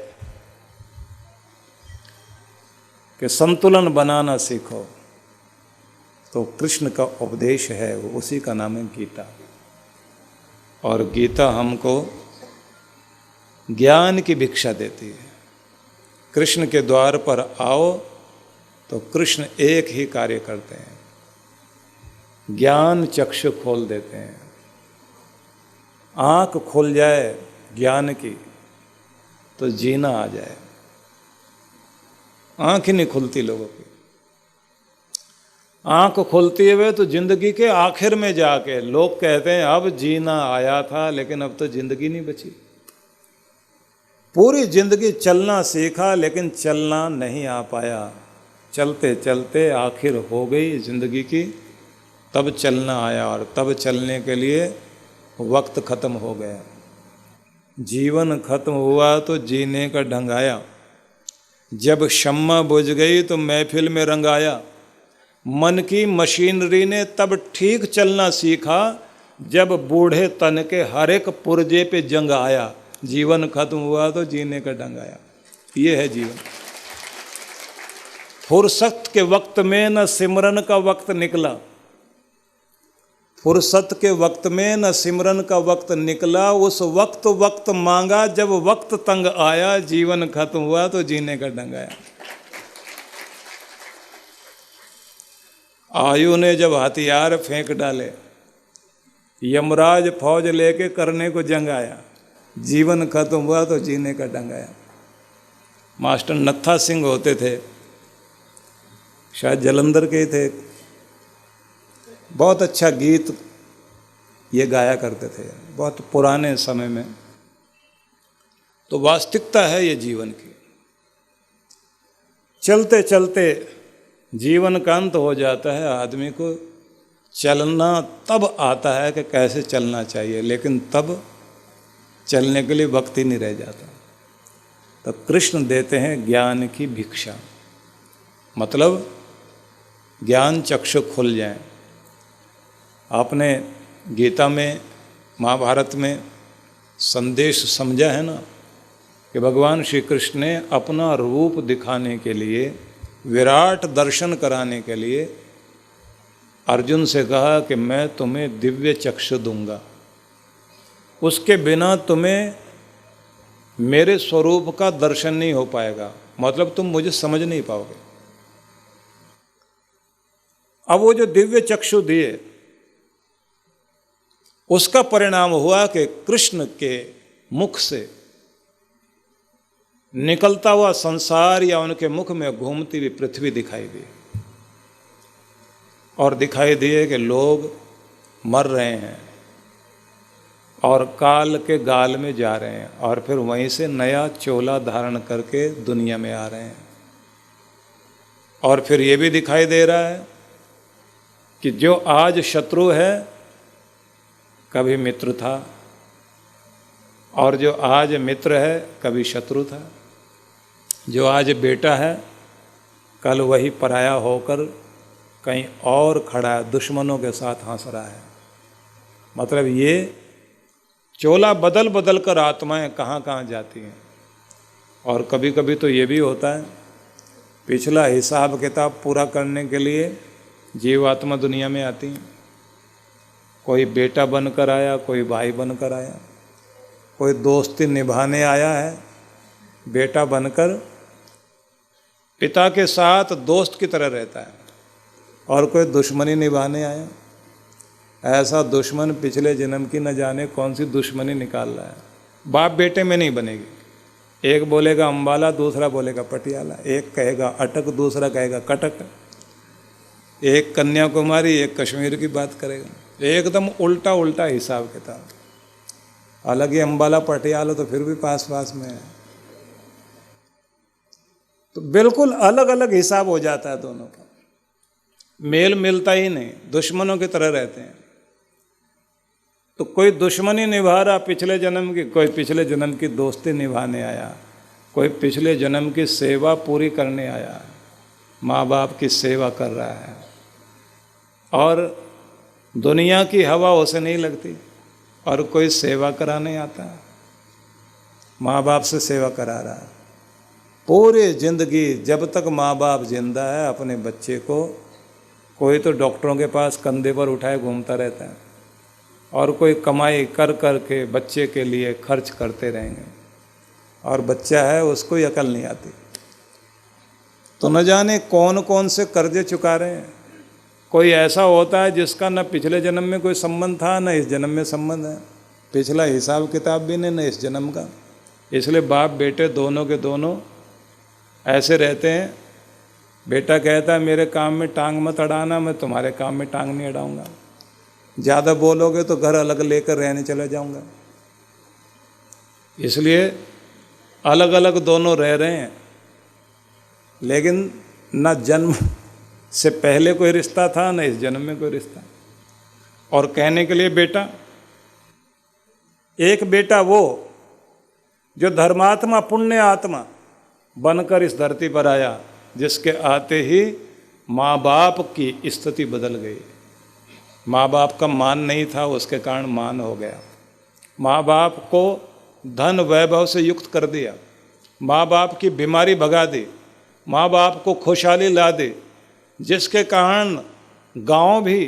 कि संतुलन बनाना सीखो, तो कृष्ण का उपदेश है, वो उसी का नाम है गीता। और गीता हमको ज्ञान की भिक्षा देती है। कृष्ण के द्वार पर आओ तो कृष्ण एक ही कार्य करते हैं, ज्ञान चक्षु खोल देते हैं। आँख खुल जाए ज्ञान की तो जीना आ जाए। आँख ही नहीं खुलती लोगों की, आँख खुलती हुए तो जिंदगी के आखिर में जाके लोग कहते हैं अब जीना आया था, लेकिन अब तो जिंदगी नहीं बची। पूरी जिंदगी चलना सीखा लेकिन चलना नहीं आ पाया, चलते चलते आखिर हो गई जिंदगी की, तब चलना आया, और तब चलने के लिए वक्त ख़त्म हो गया। जीवन खत्म हुआ तो जीने का ढंग आया। जब शम्मा बुझ गई तो महफिल में रंग आया। मन की मशीनरी ने तब ठीक चलना सीखा जब बूढ़े तन के हर एक पुर्जे पे जंग आया। जीवन खत्म हुआ तो जीने का ढंग आया। ये है जीवन। फुर्सत के वक्त में न सिमरन का वक्त निकला, फुर्सत के वक्त में न सिमरन का वक्त निकला। उस वक्त मांगा जब वक्त तंग आया। जीवन खत्म हुआ तो जीने का ढंग आया। आयु ने जब हथियार फेंक डाले, यमराज फौज लेके करने को जंग आया, जीवन खत्म हुआ तो जीने का ढंग आया। मास्टर नत्था सिंह होते थे, शायद जलंधर के ही थे, बहुत अच्छा गीत ये गाया करते थे, बहुत पुराने समय में। तो वास्तविकता है ये जीवन की। चलते चलते जीवन का अंत हो जाता है, आदमी को चलना तब आता है कि कैसे चलना चाहिए, लेकिन तब चलने के लिए वक्त ही नहीं रह जाता। तो कृष्ण देते हैं ज्ञान की भिक्षा, मतलब ज्ञान चक्षु खुल जाए। आपने गीता में, महाभारत में संदेश समझा है ना कि भगवान श्री कृष्ण ने अपना रूप दिखाने के लिए, विराट दर्शन कराने के लिए अर्जुन से कहा कि मैं तुम्हें दिव्य चक्षु दूंगा, उसके बिना तुम्हें मेरे स्वरूप का दर्शन नहीं हो पाएगा, मतलब तुम मुझे समझ नहीं पाओगे। अब वो जो दिव्य चक्षु दिए, उसका परिणाम हुआ कि कृष्ण के मुख से निकलता हुआ संसार या उनके मुख में घूमती हुई पृथ्वी दिखाई दी, और दिखाई दिए कि लोग मर रहे हैं और काल के गाल में जा रहे हैं, और फिर वहीं से नया चोला धारण करके दुनिया में आ रहे हैं। और फिर ये भी दिखाई दे रहा है कि जो आज शत्रु है कभी मित्र था, और जो आज मित्र है कभी शत्रु था। जो आज बेटा है कल वही पराया होकर कहीं और खड़ा है, दुश्मनों के साथ हंस रहा है। मतलब ये चोला बदल बदल कर आत्माएं कहाँ कहाँ जाती हैं। और कभी कभी तो ये भी होता है, पिछला हिसाब किताब पूरा करने के लिए जीवात्मा दुनिया में आती हैं। कोई बेटा बनकर आया, कोई भाई बनकर आया, कोई दोस्ती निभाने आया है बेटा बनकर, पिता के साथ दोस्त की तरह रहता है, और कोई दुश्मनी निभाने आया। ऐसा दुश्मन पिछले जन्म की न जाने कौन सी दुश्मनी निकाल रहा है। बाप बेटे में नहीं बनेगी। एक बोलेगा अम्बाला, दूसरा बोलेगा पटियाला, एक कहेगा अटक, दूसरा कहेगा कटक, एक कन्याकुमारी एक कश्मीर की बात करेगा। एकदम उल्टा उल्टा हिसाब किताब। हालांकि अम्बाला पटियाला तो फिर भी पास पास में है, तो बिल्कुल अलग अलग हिसाब हो जाता है दोनों का, मेल मिलता ही नहीं, दुश्मनों की तरह रहते हैं। तो कोई दुश्मनी निभा रहा पिछले जन्म की, कोई पिछले जन्म की दोस्ती निभाने आया, कोई पिछले जन्म की सेवा पूरी करने आया, माँ बाप की सेवा कर रहा है। और दुनिया की हवा उसे नहीं लगती, और कोई सेवा कराने आता है, माँ बाप से सेवा करा रहा है। पूरी जिंदगी जब तक माँ बाप जिंदा है अपने बच्चे को, कोई तो डॉक्टरों के पास कंधे पर उठाए घूमता रहता है, और कोई कमाई कर कर के बच्चे के लिए खर्च करते रहेंगे, और बच्चा है उसको ही अकल नहीं आती। तो न जाने कौन कौन से कर्जे चुका रहे हैं। कोई ऐसा होता है जिसका न पिछले जन्म में कोई संबंध था, न इस जन्म में संबंध है, पिछला हिसाब किताब भी नहीं, न इस जन्म का। इसलिए बाप बेटे दोनों के दोनों ऐसे रहते हैं। बेटा कहता है मेरे काम में टांग मत अड़ाना, मैं तुम्हारे काम में टांग नहीं अड़ाऊंगा, ज़्यादा बोलोगे तो घर अलग लेकर रहने चला जाऊंगा। इसलिए अलग अलग दोनों रह रहे हैं, लेकिन न जन्म से पहले कोई रिश्ता था, न इस जन्म में कोई रिश्ता। और कहने के लिए बेटा, एक बेटा वो जो धर्मात्मा पुण्य आत्मा बनकर इस धरती पर आया, जिसके आते ही माँ बाप की स्थिति बदल गई। माँ बाप का मान नहीं था, उसके कारण मान हो गया। माँ बाप को धन वैभव से युक्त कर दिया, माँ बाप की बीमारी भगा दी, माँ बाप को खुशहाली ला दी, जिसके कारण गांव भी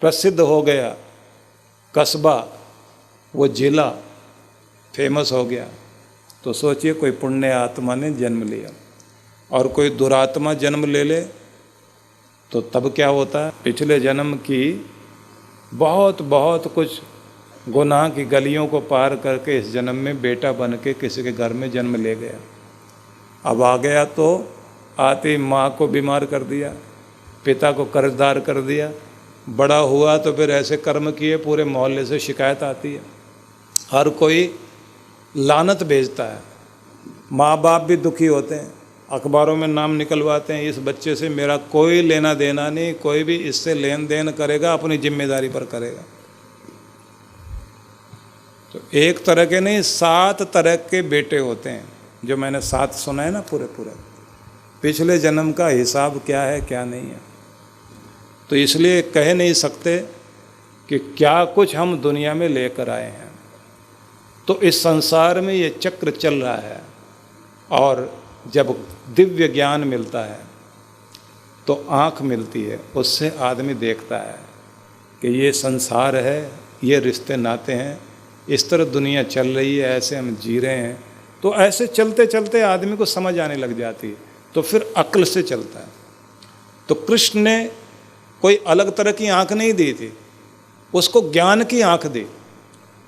प्रसिद्ध हो गया, कस्बा, वो जिला फेमस हो गया। तो सोचिए कोई पुण्य आत्मा ने जन्म लिया और कोई दुरात्मा जन्म ले ले तो तब क्या होता है। पिछले जन्म की बहुत बहुत कुछ गुनाह की गलियों को पार करके इस जन्म में बेटा बन के किसी के घर में जन्म ले गया। अब आ गया तो आते माँ को बीमार कर दिया, पिता को कर्जदार कर दिया। बड़ा हुआ तो फिर ऐसे कर्म किए, पूरे मोहल्ले से शिकायत आती है, हर कोई लानत भेजता है, माँ बाप भी दुखी होते हैं, अखबारों में नाम निकलवाते हैं, इस बच्चे से मेरा कोई लेना देना नहीं, कोई भी इससे लेन देन करेगा अपनी जिम्मेदारी पर करेगा। तो एक तरह के नहीं, 7 तरह के बेटे होते हैं, जो मैंने 7 सुना है ना पूरे पिछले जन्म का हिसाब क्या है क्या नहीं है। तो इसलिए कह नहीं सकते कि क्या कुछ हम दुनिया में लेकर आए हैं। तो इस संसार में ये चक्र चल रहा है, और जब दिव्य ज्ञान मिलता है तो आँख मिलती है, उससे आदमी देखता है कि ये संसार है, ये रिश्ते नाते हैं, इस तरह दुनिया चल रही है, ऐसे हम जी रहे हैं। तो ऐसे चलते चलते आदमी को समझ आने लग जाती है, तो फिर अक्ल से चलता है। तो कृष्ण ने कोई अलग तरह की आँख नहीं दी थी, उसको ज्ञान की आँख दी।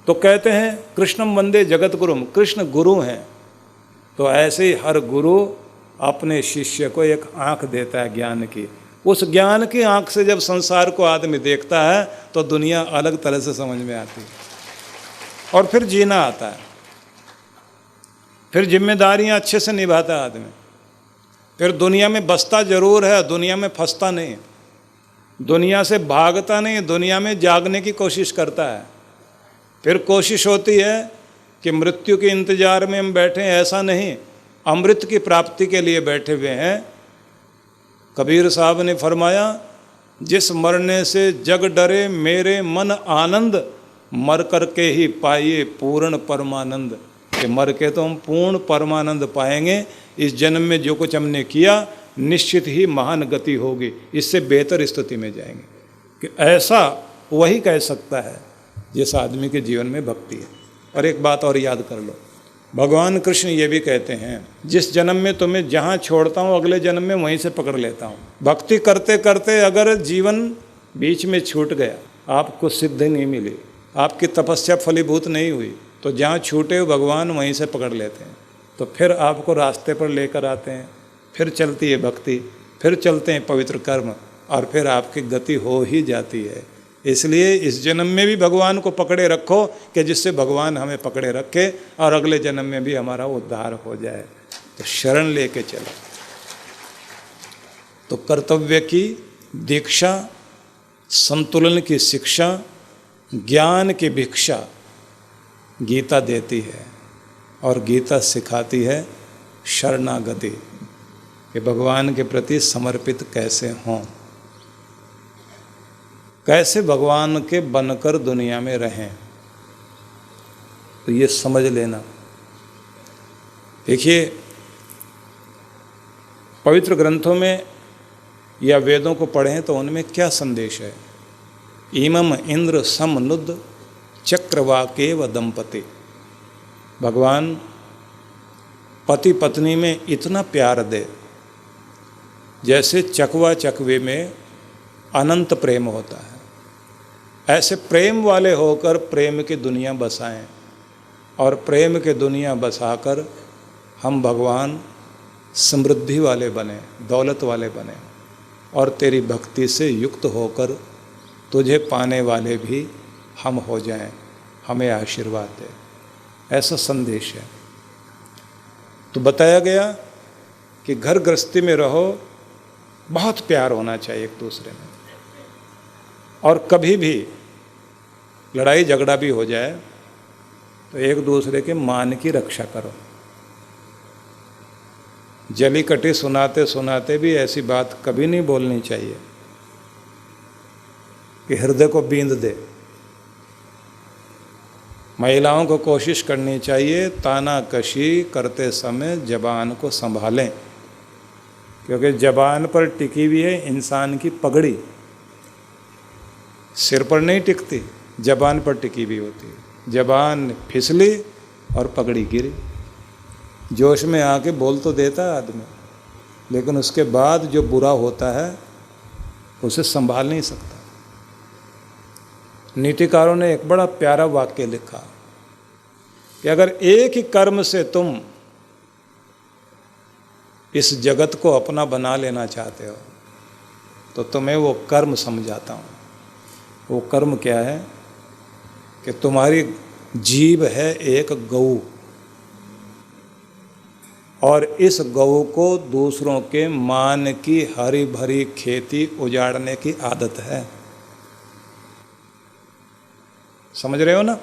तो कहते हैं कृष्णम वंदे जगत गुरुम, कृष्ण गुरु हैं। तो ऐसे ही हर गुरु अपने शिष्य को एक आँख देता है ज्ञान की। उस ज्ञान की आँख से जब संसार को आदमी देखता है तो दुनिया अलग तरह से समझ में आती है, और फिर जीना आता है, फिर जिम्मेदारियां अच्छे से निभाता है आदमी, फिर दुनिया में बसता जरूर है, दुनिया में फंसता नहीं, दुनिया से भागता नहीं, दुनिया में जागने की कोशिश करता है। फिर कोशिश होती है कि मृत्यु के इंतजार में हम बैठे हैं, ऐसा नहीं, अमृत की प्राप्ति के लिए बैठे हुए हैं। कबीर साहब ने फरमाया, जिस मरने से जग डरे मेरे मन आनंद, मर कर के ही पाइए पूर्ण परमानंद। कि मर के तो हम पूर्ण परमानंद पाएंगे, इस जन्म में जो कुछ हमने किया निश्चित ही महान गति होगी, इससे बेहतर स्थिति में जाएंगे। कि ऐसा वही कह सकता है जिस आदमी के जीवन में भक्ति है। और एक बात और याद कर लो, भगवान कृष्ण ये भी कहते हैं, जिस जन्म में तुम्हें जहाँ छोड़ता हूँ अगले जन्म में वहीं से पकड़ लेता हूँ। भक्ति करते करते अगर जीवन बीच में छूट गया, आपको सिद्धि नहीं मिली, आपकी तपस्या फलीभूत नहीं हुई, तो जहाँ छूटे हो भगवान वहीं से पकड़ लेते हैं। तो फिर आपको रास्ते पर लेकर आते हैं, फिर चलती है भक्ति, फिर चलते हैं पवित्र कर्म, और फिर आपकी गति हो ही जाती है। इसलिए इस जन्म में भी भगवान को पकड़े रखो कि जिससे भगवान हमें पकड़े रखे और अगले जन्म में भी हमारा उद्धार हो जाए। तो शरण लेके चलो। तो कर्तव्य की दीक्षा, संतुलन की शिक्षा, ज्ञान की भिक्षा गीता देती है, और गीता सिखाती है शरणागति, कि भगवान के प्रति समर्पित कैसे हों, कैसे भगवान के बनकर दुनिया में रहें। तो ये समझ लेना। देखिए, पवित्र ग्रंथों में या वेदों को पढ़ें तो उनमें क्या संदेश है। इमम इंद्र समनुद्ध चक्रवाकेव दंपति। भगवान पति पत्नी में इतना प्यार दे जैसे चकवा चकवे में अनंत प्रेम होता है। ऐसे प्रेम वाले होकर प्रेम की दुनिया बसाएं, और प्रेम की दुनिया बसाकर हम भगवान समृद्धि वाले बने, दौलत वाले बने, और तेरी भक्ति से युक्त होकर तुझे पाने वाले भी हम हो जाएं। हमें आशीर्वाद दे, ऐसा संदेश है। तो बताया गया कि घर गृहस्थी में रहो, बहुत प्यार होना चाहिए एक दूसरे में, और कभी भी लड़ाई झगड़ा भी हो जाए तो एक दूसरे के मान की रक्षा करो। जली कटी सुनाते सुनाते भी ऐसी बात कभी नहीं बोलनी चाहिए कि हृदय को बींद दे। महिलाओं को कोशिश करनी चाहिए तानाकशी करते समय जबान को संभालें, क्योंकि जबान पर टिकी हुई है इंसान की पगड़ी। सिर पर नहीं टिकती, जबान पर टिकी हुई होती है। जबान फिसली और पगड़ी गिरी। जोश में आके बोल तो देता है आदमी, लेकिन उसके बाद जो बुरा होता है उसे संभाल नहीं सकता। नीतिकारों ने एक बड़ा प्यारा वाक्य लिखा कि अगर एक ही कर्म से तुम इस जगत को अपना बना लेना चाहते हो तो तुम्हें वो कर्म समझाता हूँ। वो कर्म क्या है कि तुम्हारी जीभ है एक गऊ, और इस गऊ को दूसरों के मान की हरी भरी खेती उजाड़ने की आदत है। समझ रहे हो ना?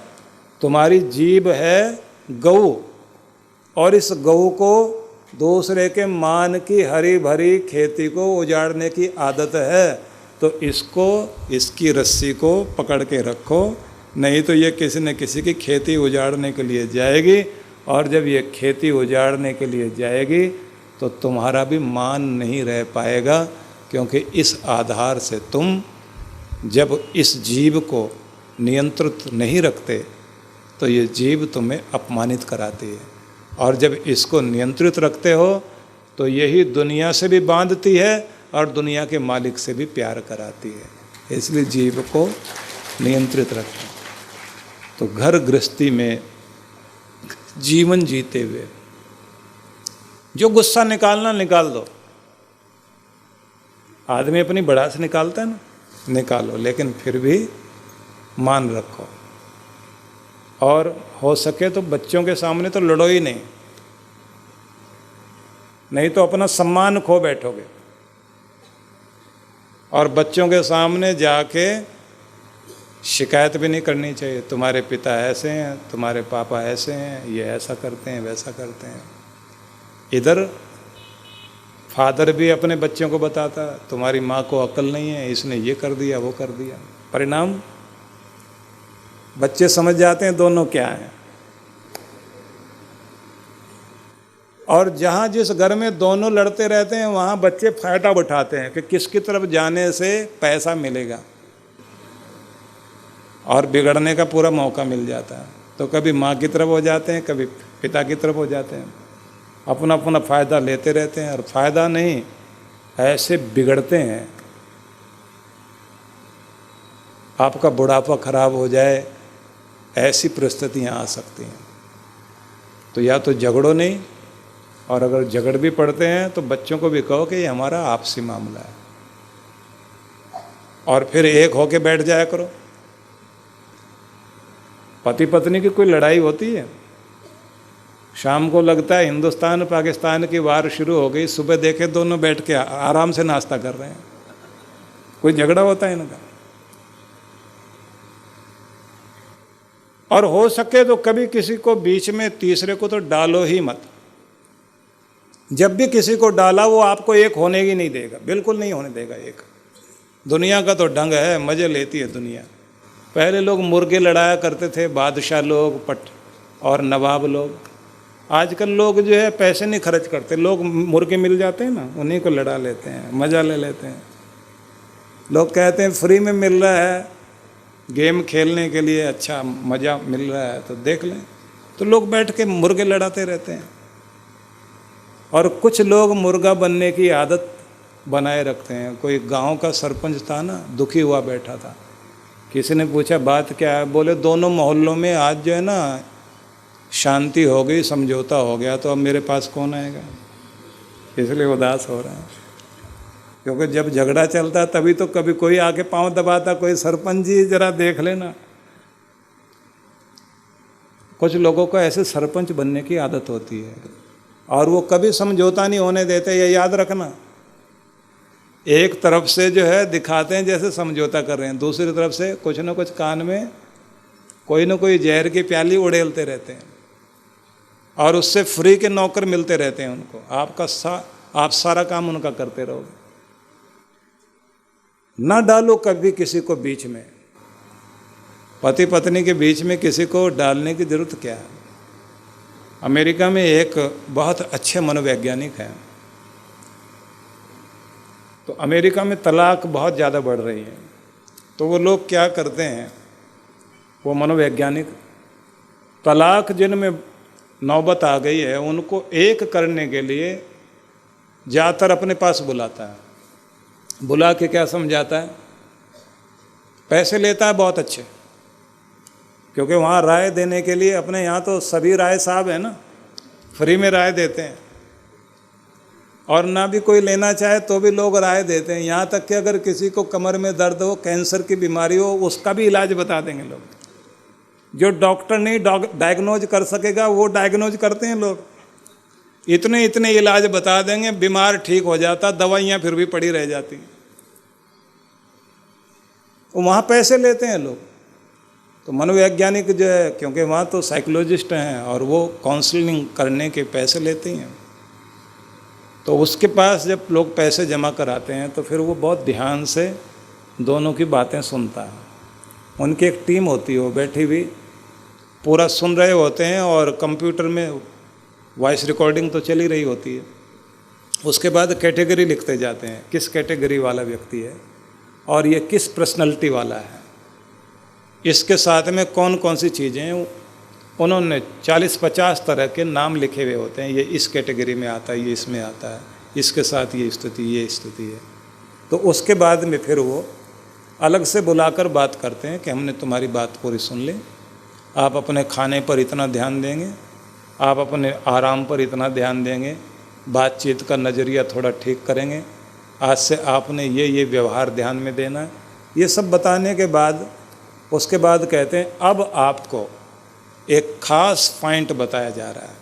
तुम्हारी जीभ है गऊ और इस गऊ को दूसरे के मान की हरी भरी खेती को उजाड़ने की आदत है, तो इसको, इसकी रस्सी को पकड़ के रखो, नहीं तो ये किसी न किसी की खेती उजाड़ने के लिए जाएगी, और जब ये खेती उजाड़ने के लिए जाएगी तो तुम्हारा भी मान नहीं रह पाएगा, क्योंकि इस आधार से तुम जब इस जीव को नियंत्रित नहीं रखते तो ये जीव तुम्हें अपमानित कराती है, और जब इसको नियंत्रित रखते हो तो यही दुनिया से भी बांधती है और दुनिया के मालिक से भी प्यार कराती है। इसलिए जीव को नियंत्रित रखें। तो घर गृहस्थी में जीवन जीते हुए जो गुस्सा निकालना निकाल दो। आदमी अपनी भड़ास निकालता है ना, निकालो, लेकिन फिर भी मान रखो। और हो सके तो बच्चों के सामने तो लड़ो ही नहीं, नहीं तो अपना सम्मान खो बैठोगे। और बच्चों के सामने जाके शिकायत भी नहीं करनी चाहिए, तुम्हारे पिता ऐसे हैं, तुम्हारे पापा ऐसे हैं, ये ऐसा करते हैं, वैसा करते हैं। इधर फादर भी अपने बच्चों को बताता, तुम्हारी माँ को अक्ल नहीं है, इसने ये कर दिया, वो कर दिया। परिणाम बच्चे समझ जाते हैं दोनों क्या हैं। और जहाँ जिस घर में दोनों लड़ते रहते हैं वहाँ बच्चे फायदा उठाते हैं कि किसकी तरफ जाने से पैसा मिलेगा, और बिगड़ने का पूरा मौका मिल जाता है। तो कभी माँ की तरफ हो जाते हैं, कभी पिता की तरफ हो जाते हैं, अपना अपना फ़ायदा लेते रहते हैं, और फ़ायदा नहीं, ऐसे बिगड़ते हैं आपका बुढ़ापा खराब हो जाए, ऐसी परिस्थितियाँ आ सकती हैं। तो या तो झगड़ो नहीं, और अगर झगड़ भी पड़ते हैं तो बच्चों को भी कहो कि ये हमारा आपसी मामला है, और फिर एक होके बैठ जाया करो। पति पत्नी की कोई लड़ाई होती है, शाम को लगता है हिंदुस्तान पाकिस्तान की वार शुरू हो गई, सुबह देखे दोनों बैठ के आराम से नाश्ता कर रहे हैं, कोई झगड़ा होता है इनका। और हो सके तो कभी किसी को बीच में तीसरे को तो डालो ही मत। जब भी किसी को डाला वो आपको एक होने ही नहीं देगा, बिल्कुल नहीं होने देगा एक। दुनिया का तो ढंग है, मज़े लेती है दुनिया। पहले लोग मुर्गे लड़ाया करते थे, बादशाह लोग, पट और नवाब लोग। आजकल लोग जो है पैसे नहीं खर्च करते, लोग मुर्गे मिल जाते हैं ना, उन्हीं को लड़ा लेते हैं, मज़ा ले लेते हैं। लोग कहते हैं फ्री में मिल रहा है, गेम खेलने के लिए अच्छा मज़ा मिल रहा है तो देख लें, तो लोग बैठ के मुर्गे लड़ाते रहते हैं। और कुछ लोग मुर्गा बनने की आदत बनाए रखते हैं। कोई गांव का सरपंच था ना, दुखी हुआ बैठा था, किसी ने पूछा बात क्या है, बोले दोनों मोहल्लों में आज जो है ना शांति हो गई, समझौता हो गया, तो अब मेरे पास कौन आएगा, इसलिए उदास हो रहा है। क्योंकि जब झगड़ा चलता तभी तो कभी कोई आके पांव दबाता, कोई सरपंच जी जरा देख लेना। कुछ लोगों को ऐसे सरपंच बनने की आदत होती है, और वो कभी समझौता नहीं होने देते, ये याद रखना। एक तरफ से जो है दिखाते हैं जैसे समझौता कर रहे हैं, दूसरी तरफ से कुछ ना कुछ कान में कोई ना कोई जहर की प्याली उड़ेलते रहते हैं, और उससे फ्री के नौकर मिलते रहते हैं उनको। आप सारा काम उनका करते रहोगे। ना डालो कभी किसी को बीच में, पति पत्नी के बीच में किसी को डालने की जरूरत क्या है। अमेरिका में एक बहुत अच्छे मनोवैज्ञानिक हैं, तो अमेरिका में तलाक बहुत ज़्यादा बढ़ रही है। तो वो लोग क्या करते हैं, वो मनोवैज्ञानिक, तलाक जिनमें नौबत आ गई है उनको एक करने के लिए ज़्यादातर अपने पास बुलाता है। बुला के क्या समझाता है, पैसे लेता है बहुत अच्छे, क्योंकि वहाँ राय देने के लिए, अपने यहाँ तो सभी राय साहब है ना, फ्री में राय देते हैं, और ना भी कोई लेना चाहे तो भी लोग राय देते हैं। यहाँ तक कि अगर किसी को कमर में दर्द हो, कैंसर की बीमारी हो, उसका भी इलाज बता देंगे लोग। जो डॉक्टर नहीं डायग्नोज कर सकेगा वो डायग्नोज करते हैं लोग। इतने इतने इलाज बता देंगे, बीमार ठीक हो जाता, दवाइयाँ फिर भी पड़ी रह जाती हैं। वहाँ पैसे लेते हैं लोग। तो मनोवैज्ञानिक जो है, क्योंकि वहाँ तो साइकोलॉजिस्ट हैं और वो काउंसलिंग करने के पैसे लेते हैं, तो उसके पास जब लोग पैसे जमा कराते हैं तो फिर वो बहुत ध्यान से दोनों की बातें सुनता है। उनकी एक टीम होती है, वो बैठी हुई पूरा सुन रहे होते हैं, और कंप्यूटर में वॉइस रिकॉर्डिंग तो चली रही होती है। उसके बाद कैटेगरी लिखते जाते हैं, किस कैटेगरी वाला व्यक्ति है और ये किस पर्सनैलिटी वाला है, इसके साथ में कौन कौन सी चीज़ें हैं। उन्होंने 40-50 तरह के नाम लिखे हुए होते हैं, ये इस कैटेगरी में आता है, ये इसमें आता है, इसके साथ ये स्थिति है। तो उसके बाद में फिर वो अलग से बुलाकर बात करते हैं कि हमने तुम्हारी बात पूरी सुन ली, आप अपने खाने पर इतना ध्यान देंगे, आप अपने आराम पर इतना ध्यान देंगे, बातचीत का नज़रिया थोड़ा ठीक करेंगे, आज से आपने ये व्यवहार ध्यान में देना है। ये सब बताने के बाद उसके बाद कहते हैं अब आपको एक खास पॉइंट बताया जा रहा है।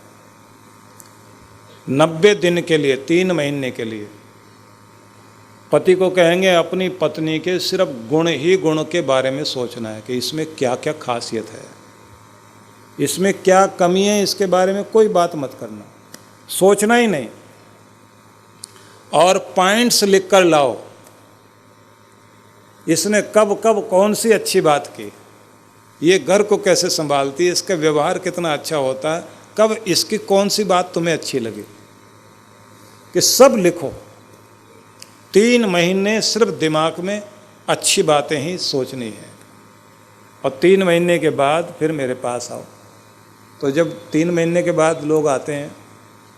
90 दिन के लिए, 3 महीने के लिए पति को कहेंगे अपनी पत्नी के सिर्फ गुण ही गुण के बारे में सोचना है कि इसमें क्या क्या खासियत है, इसमें क्या कमी है, इसके बारे में कोई बात मत करना, सोचना ही नहीं। और पॉइंट्स लिख कर लाओ, इसने कब कब कौन सी अच्छी बात की, ये घर को कैसे संभालती है, इसका व्यवहार कितना अच्छा होता है, कब इसकी कौन सी बात तुम्हें अच्छी लगी, कि सब लिखो। 3 महीने सिर्फ दिमाग में अच्छी बातें ही सोचनी है, और 3 महीने के बाद फिर मेरे पास आओ। तो जब 3 महीने के बाद लोग आते हैं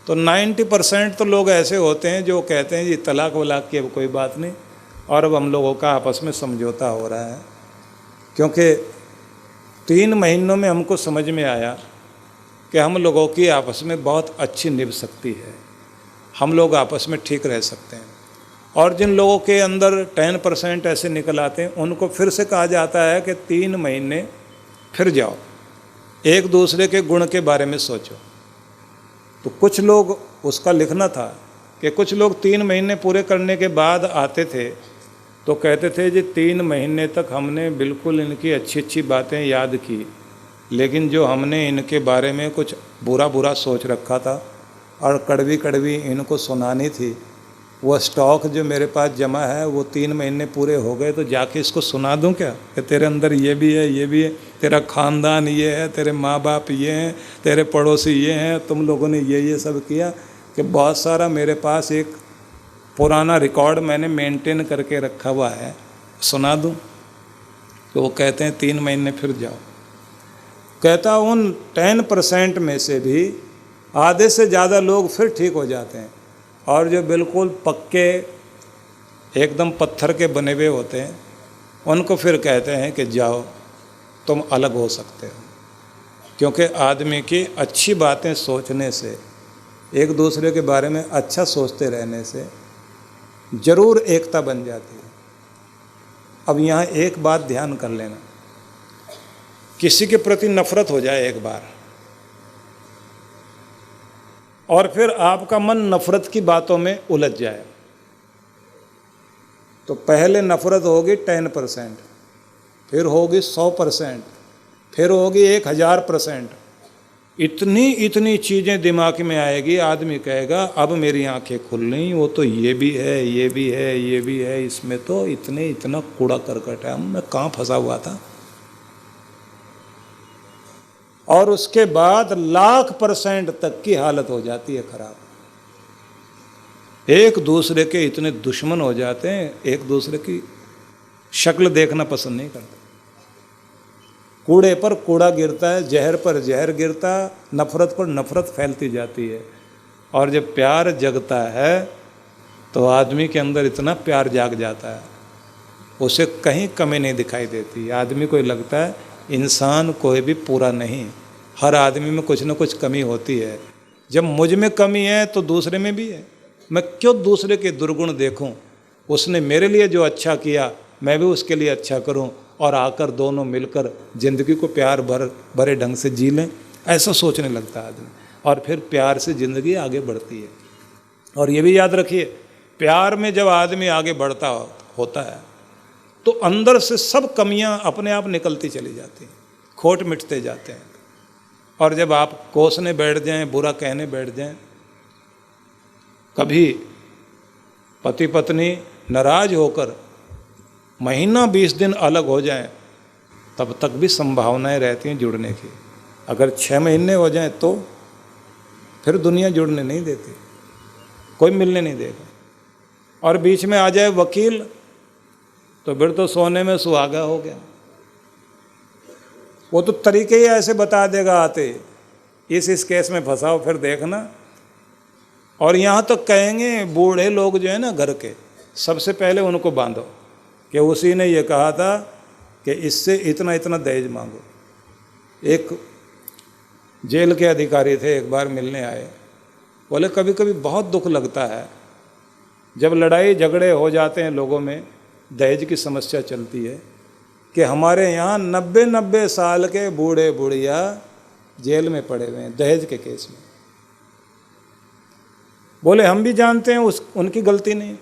तो 90% तो लोग ऐसे होते हैं जो कहते हैं जी तलाक वलाक की अब कोई बात नहीं, और अब हम लोगों का आपस में समझौता हो रहा है। क्योंकि 3 महीनों में हमको समझ में आया कि हम लोगों की आपस में बहुत अच्छी निभ सकती है, हम लोग आपस में ठीक रह सकते हैं। और जिन लोगों के अंदर 10% ऐसे निकल आते हैं, उनको फिर से कहा जाता है कि 3 महीने फिर जाओ, एक दूसरे के गुण के बारे में सोचो। तो कुछ लोग, उसका लिखना था कि कुछ लोग 3 महीने पूरे करने के बाद आते थे तो कहते थे जी 3 महीने तक हमने बिल्कुल इनकी अच्छी अच्छी बातें याद की, लेकिन जो हमने इनके बारे में कुछ बुरा बुरा सोच रखा था और कड़वी कड़वी इनको सुनानी थी, वो स्टॉक जो मेरे पास जमा है वो 3 महीने पूरे हो गए, तो जाके इसको सुना दूं क्या कि तेरे अंदर ये भी है, ये भी है, तेरा ख़ानदान ये है, तेरे माँ बाप ये हैं, तेरे पड़ोसी ये हैं, तुम लोगों ने ये सब किया, कि बहुत सारा मेरे पास एक पुराना रिकॉर्ड मैंने मेंटेन करके रखा हुआ है, सुना दूं। तो वो कहते हैं 3 महीने फिर जाओ। कहता उन 10% में से भी आधे से ज़्यादा लोग फिर ठीक हो जाते हैं, और जो बिल्कुल पक्के एकदम पत्थर के बने हुए होते हैं उनको फिर कहते हैं कि जाओ तुम अलग हो सकते हो। क्योंकि आदमी की अच्छी बातें सोचने से, एक दूसरे के बारे में अच्छा सोचते रहने से ज़रूर एकता बन जाती है। अब यहाँ एक बात ध्यान कर लेना, किसी के प्रति नफरत हो जाए एक बार और फिर आपका मन नफरत की बातों में उलझ जाए, तो पहले नफरत होगी 10%, फिर होगी 100%, फिर होगी 1000%। इतनी चीज़ें दिमाग में आएगी, आदमी कहेगा अब मेरी आंखें खुल गई, वो तो ये भी है, ये भी है, ये भी है, इसमें तो इतना कूड़ा करकट है, मैं कहाँ फंसा हुआ था। और उसके बाद 1,00,000% तक की हालत हो जाती है खराब। एक दूसरे के इतने दुश्मन हो जाते हैं, एक दूसरे की शक्ल देखना पसंद नहीं करते। कूड़े पर कूड़ा गिरता है, जहर पर जहर गिरता, नफरत पर नफरत फैलती जाती है। और जब प्यार जगता है तो आदमी के अंदर इतना प्यार जाग जाता है, उसे कहीं कमी नहीं दिखाई देती। आदमी को लगता है इंसान कोई भी पूरा नहीं, हर आदमी में कुछ न कुछ कमी होती है। जब मुझ में कमी है तो दूसरे में भी है। मैं क्यों दूसरे के दुर्गुण देखूं? उसने मेरे लिए जो अच्छा किया मैं भी उसके लिए अच्छा करूं, और आकर दोनों मिलकर ज़िंदगी को प्यार भरे ढंग से जी लें, ऐसा सोचने लगता है आदमी, और फिर प्यार से ज़िंदगी आगे बढ़ती है। और ये भी याद रखिए, प्यार में जब आदमी आगे बढ़ता होता है तो अंदर से सब कमियां अपने आप निकलती चली जाती हैं, खोट मिटते जाते हैं। और जब आप कोसने बैठ जाएं, बुरा कहने बैठ जाएं, कभी पति पत्नी नाराज होकर महीना 20 दिन अलग हो जाएं, तब तक भी संभावनाएं रहती हैं जुड़ने की। अगर 6 महीने हो जाएं तो फिर दुनिया जुड़ने नहीं देती, कोई मिलने नहीं देगा। और बीच में आ जाए वकील तो फिर तो सोने में सुहागा हो गया। वो तो तरीके ही ऐसे बता देगा आते, इस केस में फंसाओ फिर देखना। और यहाँ तक कहेंगे बूढ़े लोग जो है ना घर के, सबसे पहले उनको बांधो कि उसी ने ये कहा था कि इससे इतना इतना दहेज मांगो। एक जेल के अधिकारी थे, एक बार मिलने आए, बोले कभी कभी बहुत दुख लगता है जब लड़ाई झगड़े हो जाते हैं लोगों में, दहेज की समस्या चलती है, कि हमारे यहाँ 90 साल के बूढ़े बुढ़िया जेल में पड़े हुए हैं दहेज के केस में। बोले हम भी जानते हैं उनकी गलती नहीं,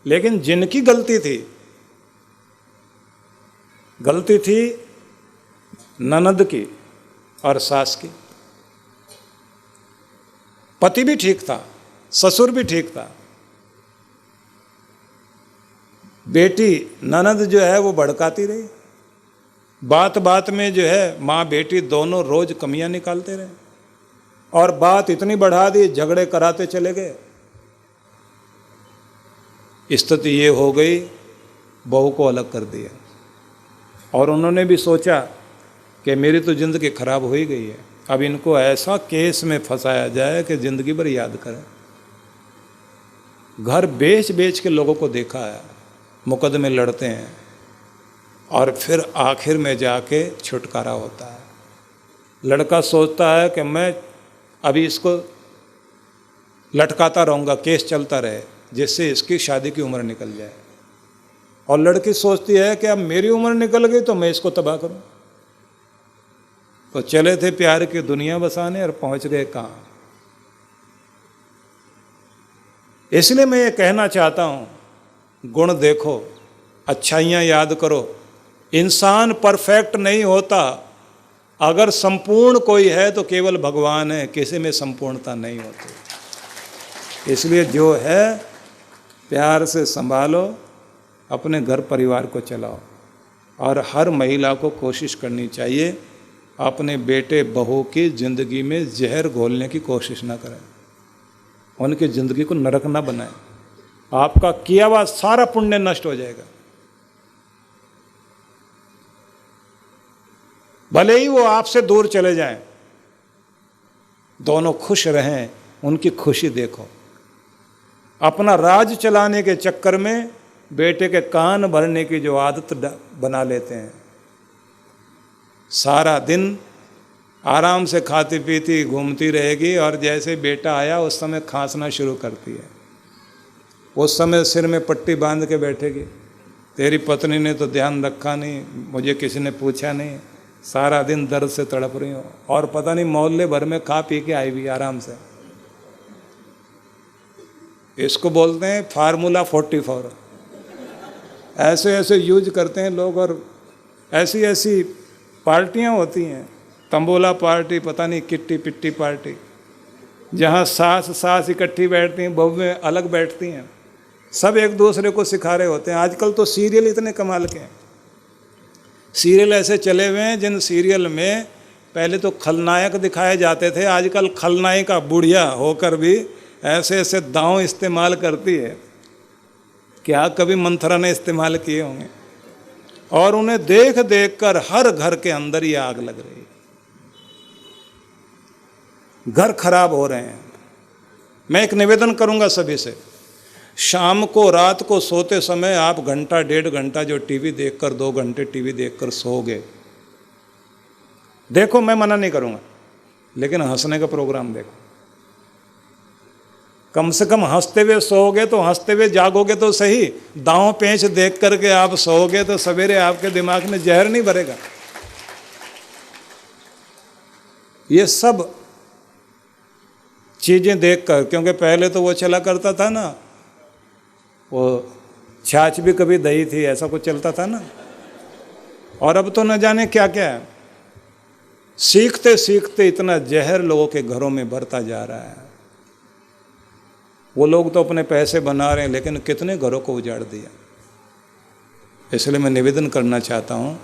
लेकिन जिनकी गलती थी ननद की और सास की। पति भी ठीक था, ससुर भी ठीक था, बेटी ननद जो है वो भड़काती रही, बात बात में जो है माँ बेटी दोनों रोज कमियां निकालते रहे, और बात इतनी बढ़ा दी झगड़े कराते चले गए। स्थिति ये हो गई, बहू को अलग कर दिया, और उन्होंने भी सोचा कि मेरी तो ज़िंदगी खराब हो ही गई है, अब इनको ऐसा केस में फंसाया जाए कि ज़िंदगी भर याद करें। घर बेच बेच के लोगों को देखा है, मुकदमे लड़ते हैं, और फिर आखिर में जाके छुटकारा होता है। लड़का सोचता है कि मैं अभी इसको लटकाता रहूँगा, केस चलता रहे, जिससे इसकी शादी की उम्र निकल जाए, और लड़की सोचती है कि अब मेरी उम्र निकल गई तो मैं इसको तबाह करूं। तो चले थे प्यार की दुनिया बसाने और पहुंच गए कहाँ। इसलिए मैं ये कहना चाहता हूं, गुण देखो, अच्छाइयाँ याद करो। इंसान परफेक्ट नहीं होता, अगर संपूर्ण कोई है तो केवल भगवान है, किसी में संपूर्णता नहीं होती। इसलिए जो है प्यार से संभालो, अपने घर परिवार को चलाओ, और हर महिला को कोशिश करनी चाहिए अपने बेटे बहू की ज़िंदगी में जहर घोलने की कोशिश ना करें, उनकी ज़िंदगी को नरक ना बनाएं। आपका किया हुआ सारा पुण्य नष्ट हो जाएगा। भले ही वो आपसे दूर चले जाएं, दोनों खुश रहें, उनकी खुशी देखो। अपना राज चलाने के चक्कर में बेटे के कान भरने की जो आदत बना लेते हैं, सारा दिन आराम से खाती पीती घूमती रहेगी, और जैसे बेटा आया उस समय खांसना शुरू करती है, उस समय सिर में पट्टी बांध के बैठेगी, तेरी पत्नी ने तो ध्यान रखा नहीं, मुझे किसी ने पूछा नहीं, सारा दिन दर्द से तड़प रही हो, और पता नहीं मोहल्ले भर में खा पी के आई भी आराम से। इसको बोलते हैं फार्मूला 44। ऐसे ऐसे यूज करते हैं लोग, और ऐसी ऐसी पार्टियां होती हैं, तंबोला पार्टी, पता नहीं किट्टी पिट्टी पार्टी, जहाँ सास इकट्ठी बैठती हैं, बहुएं अलग बैठती हैं, सब एक दूसरे को सिखा रहे होते हैं। आजकल तो सीरियल इतने कमाल के हैं, सीरियल ऐसे चले हुए हैं जिन सीरियल में पहले तो खलनायक दिखाए जाते थे, आजकल खलनायिका बुढ़िया होकर भी ऐसे ऐसे दांव इस्तेमाल करती है, क्या कभी मंथरा ने इस्तेमाल किए होंगे। और उन्हें देख देख कर हर घर के अंदर ही आग लग रही है, घर खराब हो रहे हैं। मैं एक निवेदन करूंगा सभी से, शाम को रात को सोते समय आप घंटा 1.5 घंटा जो टीवी देखकर 2 घंटे टीवी देखकर सोओगे, देखो, मैं मना नहीं करूँगा, लेकिन हंसने का प्रोग्राम देखो। कम से कम हंसते हुए सोओगे तो हंसते हुए जागोगे तो सही। दांव पेंच देख करके आप सोओगे तो सवेरे आपके दिमाग में जहर नहीं भरेगा। ये सब चीज़ें देखकर, क्योंकि पहले तो वो चला करता था ना, वो छाछ भी कभी दही थी, ऐसा कुछ चलता था ना। और अब तो न जाने क्या क्या है। सीखते सीखते इतना जहर लोगों के घरों में भरता जा रहा है। वो लोग तो अपने पैसे बना रहे हैं, लेकिन कितने घरों को उजाड़ दिया। इसलिए मैं निवेदन करना चाहता हूँ,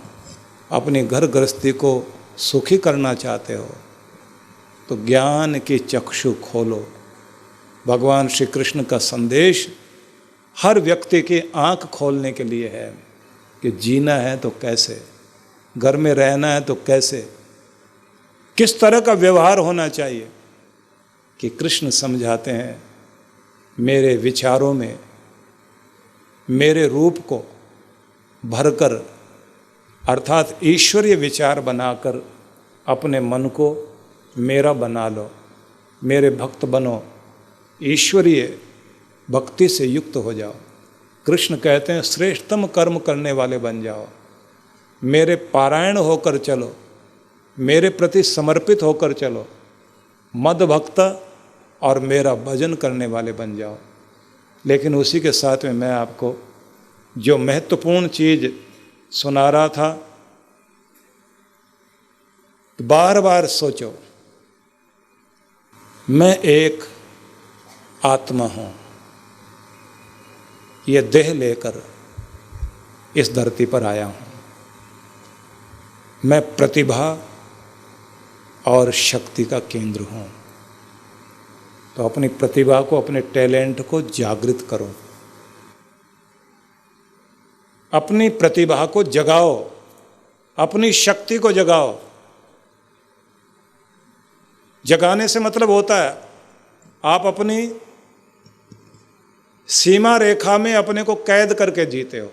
अपनी घर गृहस्थी को सुखी करना चाहते हो तो ज्ञान की चक्षु खोलो। भगवान श्री कृष्ण का संदेश हर व्यक्ति की आंख खोलने के लिए है कि जीना है तो कैसे, घर में रहना है तो कैसे, किस तरह का व्यवहार होना चाहिए। कि कृष्ण समझाते हैं, मेरे विचारों में मेरे रूप को भरकर, अर्थात ईश्वरीय विचार बनाकर अपने मन को मेरा बना लो, मेरे भक्त बनो, ईश्वरीय भक्ति से युक्त हो जाओ। कृष्ण कहते हैं श्रेष्ठतम कर्म करने वाले बन जाओ, मेरे पारायण होकर चलो, मेरे प्रति समर्पित होकर चलो, मद भक्त और मेरा भजन करने वाले बन जाओ। लेकिन उसी के साथ में मैं आपको जो महत्वपूर्ण चीज़ सुना रहा था, तो बार बार सोचो, मैं एक आत्मा हूँ, ये देह लेकर इस धरती पर आया हूँ। मैं प्रतिभा और शक्ति का केंद्र हूँ। तो अपनी प्रतिभा को, अपने टैलेंट को जागृत करो, अपनी प्रतिभा को जगाओ, अपनी शक्ति को जगाओ। जगाने से मतलब होता है आप अपनी सीमा रेखा में अपने को कैद करके जीते हो।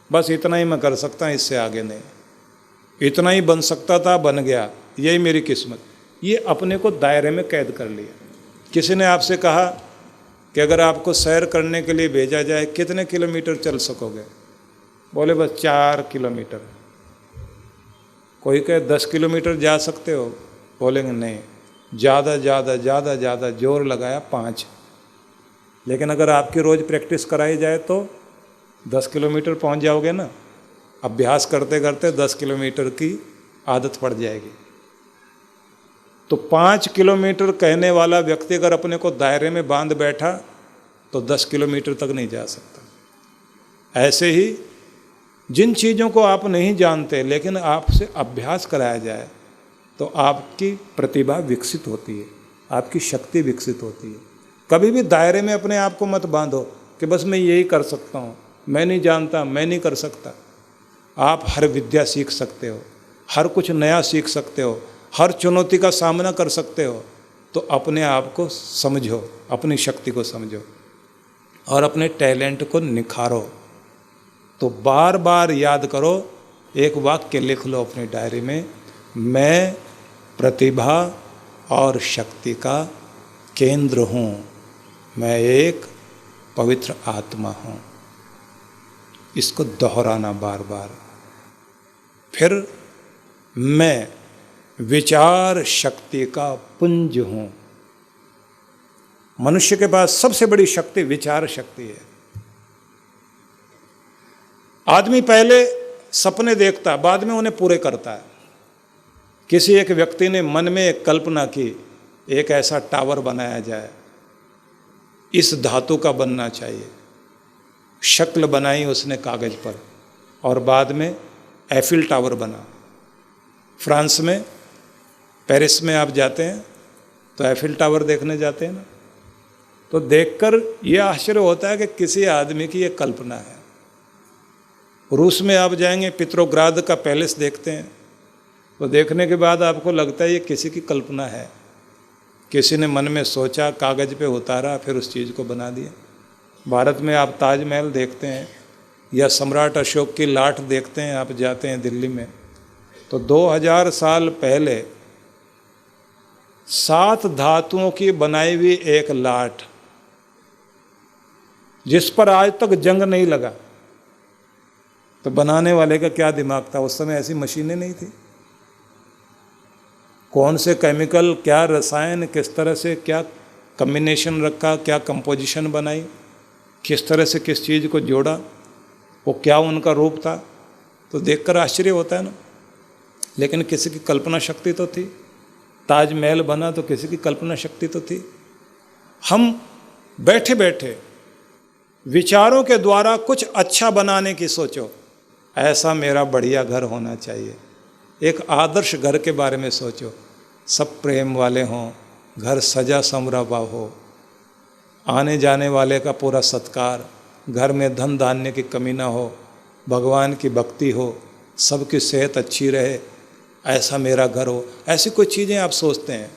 बस इतना ही मैं कर सकता हूँ, इससे आगे नहीं। इतना ही बन सकता था, बन गया, यही मेरी किस्मत। ये अपने को दायरे में कैद कर लिया। किसी ने आपसे कहा कि अगर आपको सैर करने के लिए भेजा जाए कितने किलोमीटर चल सकोगे? बोले बस 4 किलोमीटर। कोई कहे 10 किलोमीटर जा सकते हो? बोलेंगे नहीं, ज़्यादा ज़्यादा ज़्यादा ज़्यादा जोर लगाया 5। लेकिन अगर आपकी रोज़ प्रैक्टिस कराई जाए तो 10 किलोमीटर पहुंच जाओगे ना। अभ्यास करते करते 10 किलोमीटर की आदत पड़ जाएगी। तो 5 किलोमीटर कहने वाला व्यक्ति अगर अपने को दायरे में बांध बैठा तो 10 किलोमीटर तक नहीं जा सकता। ऐसे ही जिन चीज़ों को आप नहीं जानते लेकिन आपसे अभ्यास कराया जाए तो आपकी प्रतिभा विकसित होती है, आपकी शक्ति विकसित होती है। कभी भी दायरे में अपने आप को मत बांधो कि बस मैं यही कर सकता हूँ, मैं नहीं जानता, मैं नहीं कर सकता। आप हर विद्या सीख सकते हो, हर कुछ नया सीख सकते हो, हर चुनौती का सामना कर सकते हो। तो अपने आप को समझो, अपनी शक्ति को समझो और अपने टैलेंट को निखारो। तो बार बार याद करो, एक वाक्य लिख लो अपनी डायरी में, मैं प्रतिभा और शक्ति का केंद्र हूँ, मैं एक पवित्र आत्मा हूँ। इसको दोहराना बार बार। फिर मैं विचार शक्ति का पुंज हूँ। मनुष्य के पास सबसे बड़ी शक्ति विचार शक्ति है। आदमी पहले सपने देखता, बाद में उन्हें पूरे करता है। किसी एक व्यक्ति ने मन में एक कल्पना की, एक ऐसा टावर बनाया जाए, इस धातु का बनना चाहिए। शक्ल बनाई उसने कागज पर और बाद में एफिल टावर बना। फ्रांस में, पेरिस में आप जाते हैं तो एफिल टावर देखने जाते हैं ना, तो देखकर यह आश्चर्य होता है कि किसी आदमी की यह कल्पना है। रूस में आप जाएंगे, पित्रोग्राद का पैलेस देखते हैं, तो देखने के बाद आपको लगता है ये किसी की कल्पना है। किसी ने मन में सोचा, कागज़ पे उतारा, फिर उस चीज़ को बना दिया। भारत में आप ताजमहल देखते हैं या सम्राट अशोक की लाठ देखते हैं, आप जाते हैं दिल्ली में, तो 2000 साल पहले 7 धातुओं की बनाई हुई एक लाठ, जिस पर आज तक जंग नहीं लगा, तो बनाने वाले का क्या दिमाग था? उस समय ऐसी मशीनें नहीं थी। कौन से केमिकल, क्या रसायन, किस तरह से क्या कम्बिनेशन रखा, क्या कंपोजिशन बनाई, किस तरह से किस चीज़ को जोड़ा, वो क्या उनका रूप था, तो देखकर आश्चर्य होता है ना। लेकिन किसी की कल्पना शक्ति तो थी। ताजमहल बना तो किसी की कल्पना शक्ति तो थी। हम बैठे बैठे विचारों के द्वारा कुछ अच्छा बनाने की सोचो। ऐसा मेरा बढ़िया घर होना चाहिए। एक आदर्श घर के बारे में सोचो। सब प्रेम वाले हों, घर सजा संवरा हुआ हो, आने जाने वाले का पूरा सत्कार, घर में धन धान्य की कमी ना हो, भगवान की भक्ति हो, सबकी सेहत अच्छी रहे, ऐसा मेरा घर हो। ऐसी कोई चीज़ें आप सोचते हैं।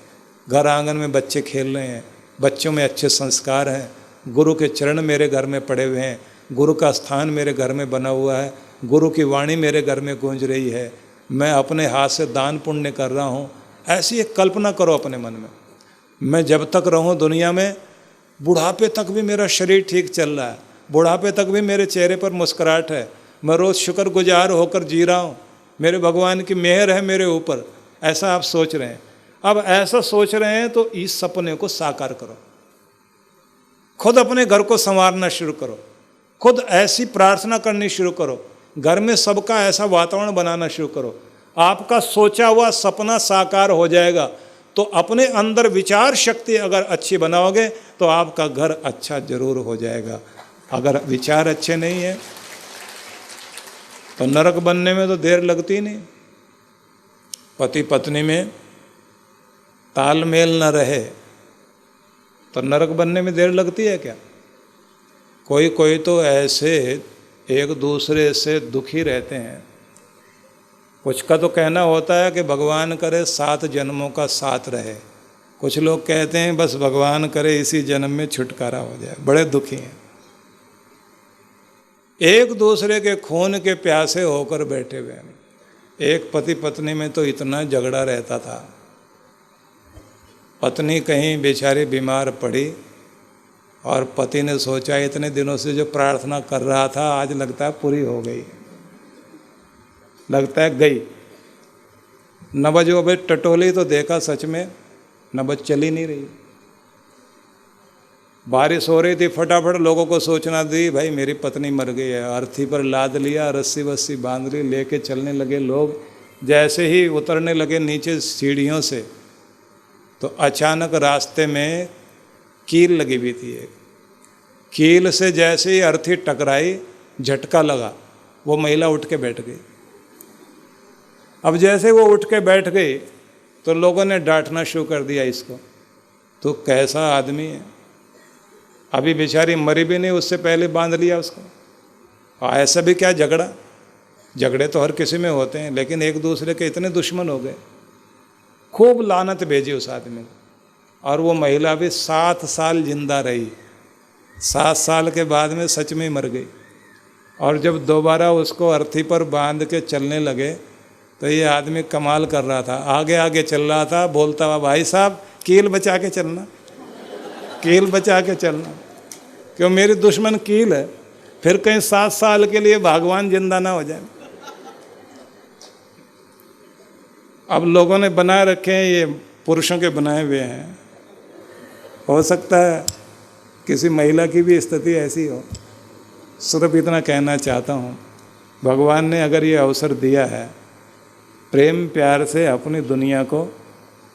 घर आंगन में बच्चे खेल रहे हैं, बच्चों में अच्छे संस्कार हैं, गुरु के चरण मेरे घर में पड़े हुए हैं, गुरु का स्थान मेरे घर में बना हुआ है, गुरु की वाणी मेरे घर में गूंज रही है, मैं अपने हाथ से दान पुण्य कर रहा हूँ। ऐसी एक कल्पना करो अपने मन में। मैं जब तक रहूँ दुनिया में, बुढ़ापे तक भी मेरा शरीर ठीक चल रहा है, बुढ़ापे तक भी मेरे चेहरे पर मुस्कुराहट है, मैं रोज़ शुक्रगुजार होकर जी रहा हूँ, मेरे भगवान की मेहर है मेरे ऊपर। ऐसा आप सोच रहे हैं। अब ऐसा सोच रहे हैं तो इस सपने को साकार करो। खुद अपने घर को संवारना शुरू करो, खुद ऐसी प्रार्थना करनी शुरू करो, घर में सबका ऐसा वातावरण बनाना शुरू करो। आपका सोचा हुआ सपना साकार हो जाएगा। तो अपने अंदर विचार शक्ति अगर अच्छी बनाओगे तो आपका घर अच्छा जरूर हो जाएगा। अगर विचार अच्छे नहीं है तो नरक बनने में तो देर लगती नहीं। पति पत्नी में तालमेल न रहे तो नरक बनने में देर लगती है क्या? कोई कोई तो ऐसे एक दूसरे से दुखी रहते हैं। कुछ का तो कहना होता है कि भगवान करे 7 जन्मों का साथ रहे। कुछ लोग कहते हैं बस भगवान करे इसी जन्म में छुटकारा हो जाए। बड़े दुखी हैं, एक दूसरे के खून के प्यासे होकर बैठे हुए हैं। एक पति पत्नी में तो इतना झगड़ा रहता था। पत्नी कहीं बेचारी बीमार पड़ी और पति ने सोचा इतने दिनों से जो प्रार्थना कर रहा था आज लगता है पूरी हो गई, लगता है गई। नबज वो भाई टटोली तो देखा, सच में नबज चली नहीं रही। बारिश हो रही थी, फटाफट लोगों को सोचना दी भाई मेरी पत्नी मर गई है। अर्थी पर लाद लिया, रस्सी वस्सी बांध ली, लेके चलने लगे लोग। जैसे ही उतरने लगे नीचे सीढ़ियों से तो अचानक रास्ते में कील लगी हुई थी। एक कील से जैसे ही अर्थी टकराई, झटका लगा, वो महिला उठ के बैठ गई। अब जैसे वो उठ के बैठ गई तो लोगों ने डांटना शुरू कर दिया इसको, तो कैसा आदमी है, अभी बेचारी मरी भी नहीं, उससे पहले बांध लिया उसको। ऐसा भी क्या झगड़ा? झगड़े तो हर किसी में होते हैं, लेकिन एक दूसरे के इतने दुश्मन हो गए। खूब लानत भेजी उस आदमी को। और वो महिला भी 7 साल जिंदा रही। 7 साल के बाद में सच में मर गई। और जब दोबारा उसको अर्थी पर बांध के चलने लगे तो ये आदमी कमाल कर रहा था, आगे आगे चल रहा था, बोलता हुआ भाई साहब कील बचा के चलना, कील बचा के चलना, क्यों मेरी दुश्मन कील है, फिर कहीं 7 साल के लिए भगवान जिंदा ना हो जाए। अब लोगों ने बनाए रखे हैं, ये पुरुषों के बनाए हुए हैं। हो सकता है किसी महिला की भी स्थिति ऐसी हो। सिर्फ इतना कहना चाहता हूँ, भगवान ने अगर ये अवसर दिया है, प्रेम प्यार से अपनी दुनिया को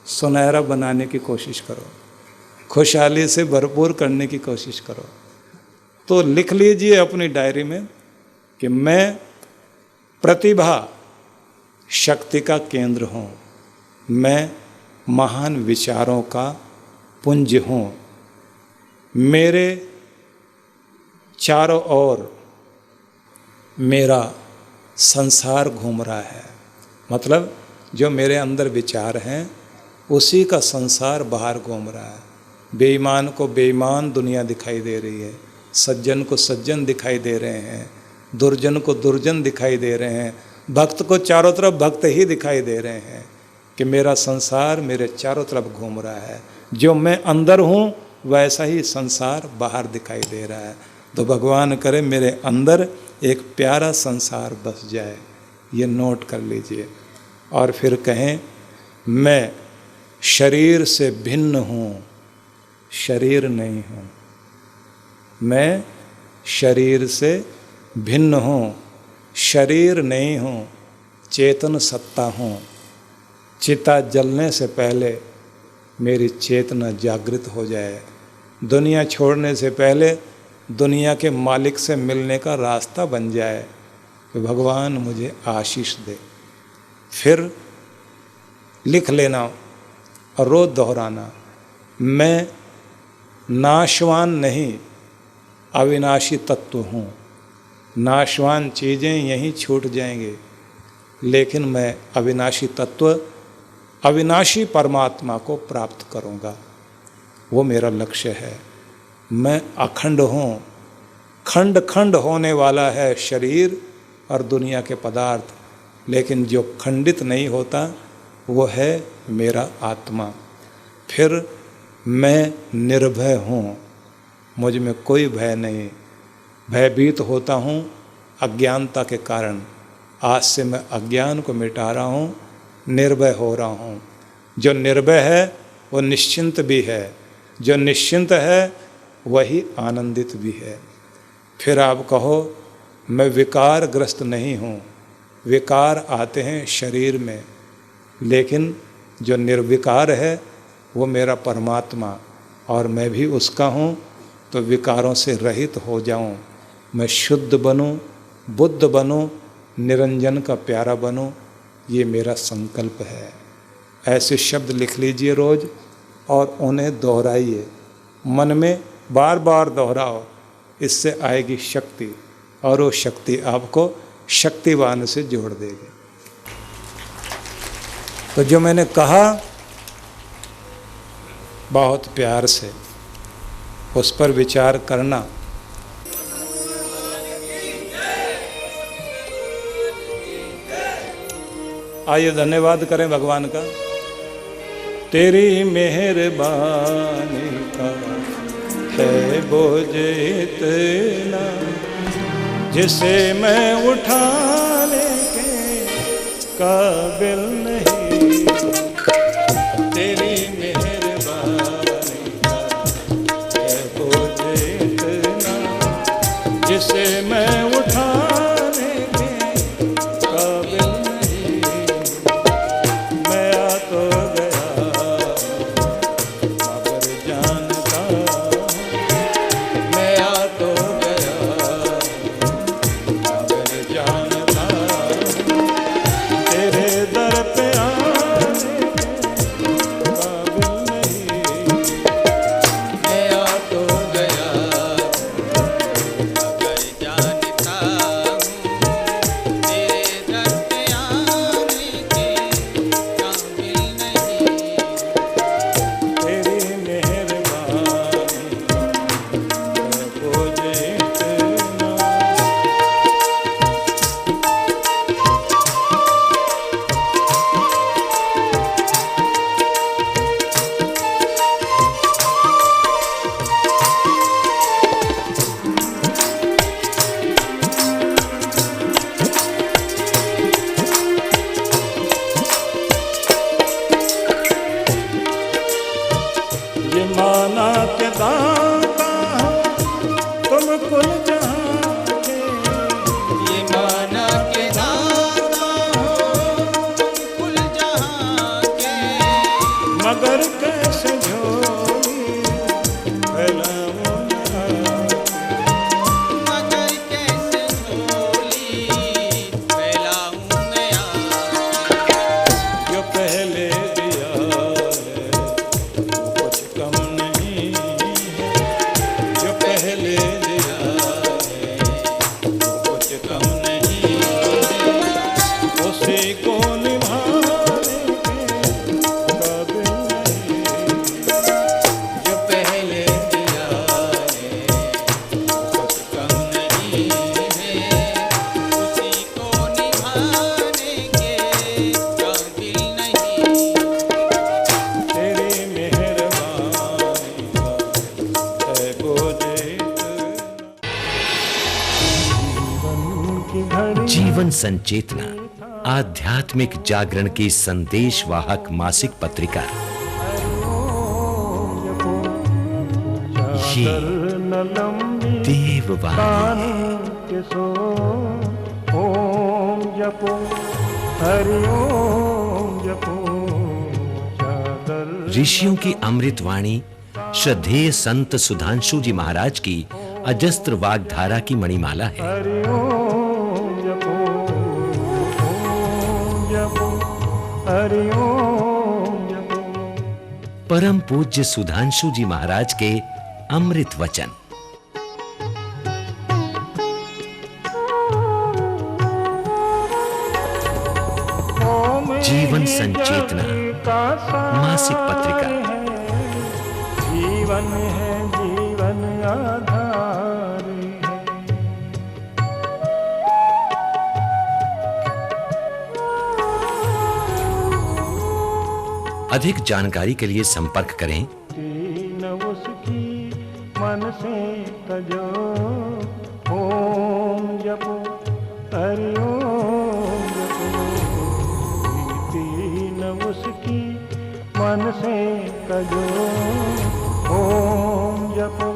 सुनहरा बनाने की कोशिश करो, खुशहाली से भरपूर करने की कोशिश करो। तो लिख लीजिए अपनी डायरी में कि मैं प्रतिभा शक्ति का केंद्र हूँ, मैं महान विचारों का पुंज हूँ, मेरे चारों ओर मेरा संसार घूम रहा है। मतलब जो मेरे अंदर विचार हैं उसी का संसार बाहर घूम रहा है। बेईमान को बेईमान दुनिया दिखाई दे रही है, सज्जन को सज्जन दिखाई दे रहे हैं, दुर्जन को दुर्जन दिखाई दे रहे हैं, भक्त को चारों तरफ भक्त ही दिखाई दे रहे हैं कि मेरा संसार मेरे चारों तरफ घूम रहा है, जो मैं अंदर हूँ वैसा ही संसार बाहर दिखाई दे रहा है। तो भगवान करे मेरे अंदर एक प्यारा संसार बस जाए, ये नोट कर लीजिए। और फिर कहें मैं शरीर से भिन्न हूँ, शरीर नहीं हूँ। मैं शरीर से भिन्न हूँ, शरीर नहीं हूँ, चेतन सत्ता हूँ। चिता जलने से पहले मेरी चेतना जागृत हो जाए, दुनिया छोड़ने से पहले दुनिया के मालिक से मिलने का रास्ता बन जाए कि भगवान मुझे आशीष दे। फिर लिख लेना और रोज दोहराना, मैं नाशवान नहीं अविनाशी तत्व हूँ। नाशवान चीज़ें यहीं छूट जाएंगे, लेकिन मैं अविनाशी तत्व, अविनाशी परमात्मा को प्राप्त करूँगा, वो मेरा लक्ष्य है। मैं अखंड हूँ, खंड खंड होने वाला है शरीर और दुनिया के पदार्थ, लेकिन जो खंडित नहीं होता वो है मेरा आत्मा। फिर मैं निर्भय हूँ, मुझ में कोई भय नहीं। भयभीत होता हूँ अज्ञानता के कारण, आज से मैं अज्ञान को मिटा रहा हूँ, निर्भय हो रहा हूँ। जो निर्भय है वो निश्चिंत भी है, जो निश्चिंत है वही आनंदित भी है। फिर आप कहो मैं विकारग्रस्त नहीं हूँ, विकार आते हैं शरीर में, लेकिन जो निर्विकार है वो मेरा परमात्मा और मैं भी उसका हूँ। तो विकारों से रहित हो जाऊँ, मैं शुद्ध बनूँ, बुद्ध बनूँ, निरंजन का प्यारा बनूँ, ये मेरा संकल्प है। ऐसे शब्द लिख लीजिए रोज़ और उन्हें दोहराइए, मन में बार बार दोहराओ, इससे आएगी शक्ति और वो शक्ति आपको शक्तिवान से जोड़ देगी। तो जो मैंने कहा बहुत प्यार से उस पर विचार करना। आइए धन्यवाद करें भगवान का। तेरी मेहरबानी का है बोझ इतना, जिसे मैं उठाने के काबिल नहीं। तेरी मेहरबानी का है बोझ इतना, जिसे मैं उठाने के काबिल नहीं। मैं आ तो गया मगर जानता, मैं आ तो गया मगर जानता, तेरे दर पे आने के काबिल नहीं। मैं आ तो गया मगर जानता हूँ, तेरे दर पे आने के काबिल नहीं। तेरी मेहरबानी है बोझ इतना। ये माना के दाता तुम कुल जहां के, ये माना के दाता हो कुल जहाँ के, मगर कैसे झोली फैलाऊं मैं। मगर कैसे झोली फैलाऊं मैं आज। जो पहले दिया है वो कुछ कम नहीं है, जीवन संचेतना आध्यात्मिक जागरण की संदेश वाहक मासिक पत्रिका। ये देववाणी ओम जपो हरि ओम जपो। ऋषियों की अमृत वाणी श्रद्धेय संत सुधांशु जी महाराज की अजस्त्र वाग्धारा की मणिमाला है। हरि ओम जपो हरि ओम जपो। परम पूज्य सुधांशु जी महाराज के अमृत वचन। जीवन संचेतना मासिक पत्रिका। जीवन है जीवन आधार है। अधिक जानकारी के लिए संपर्क करें। तीन उसकी मन से तजो ओम जपो हरि ओम जपो। तीन उसकी मन से तजो ओम जपो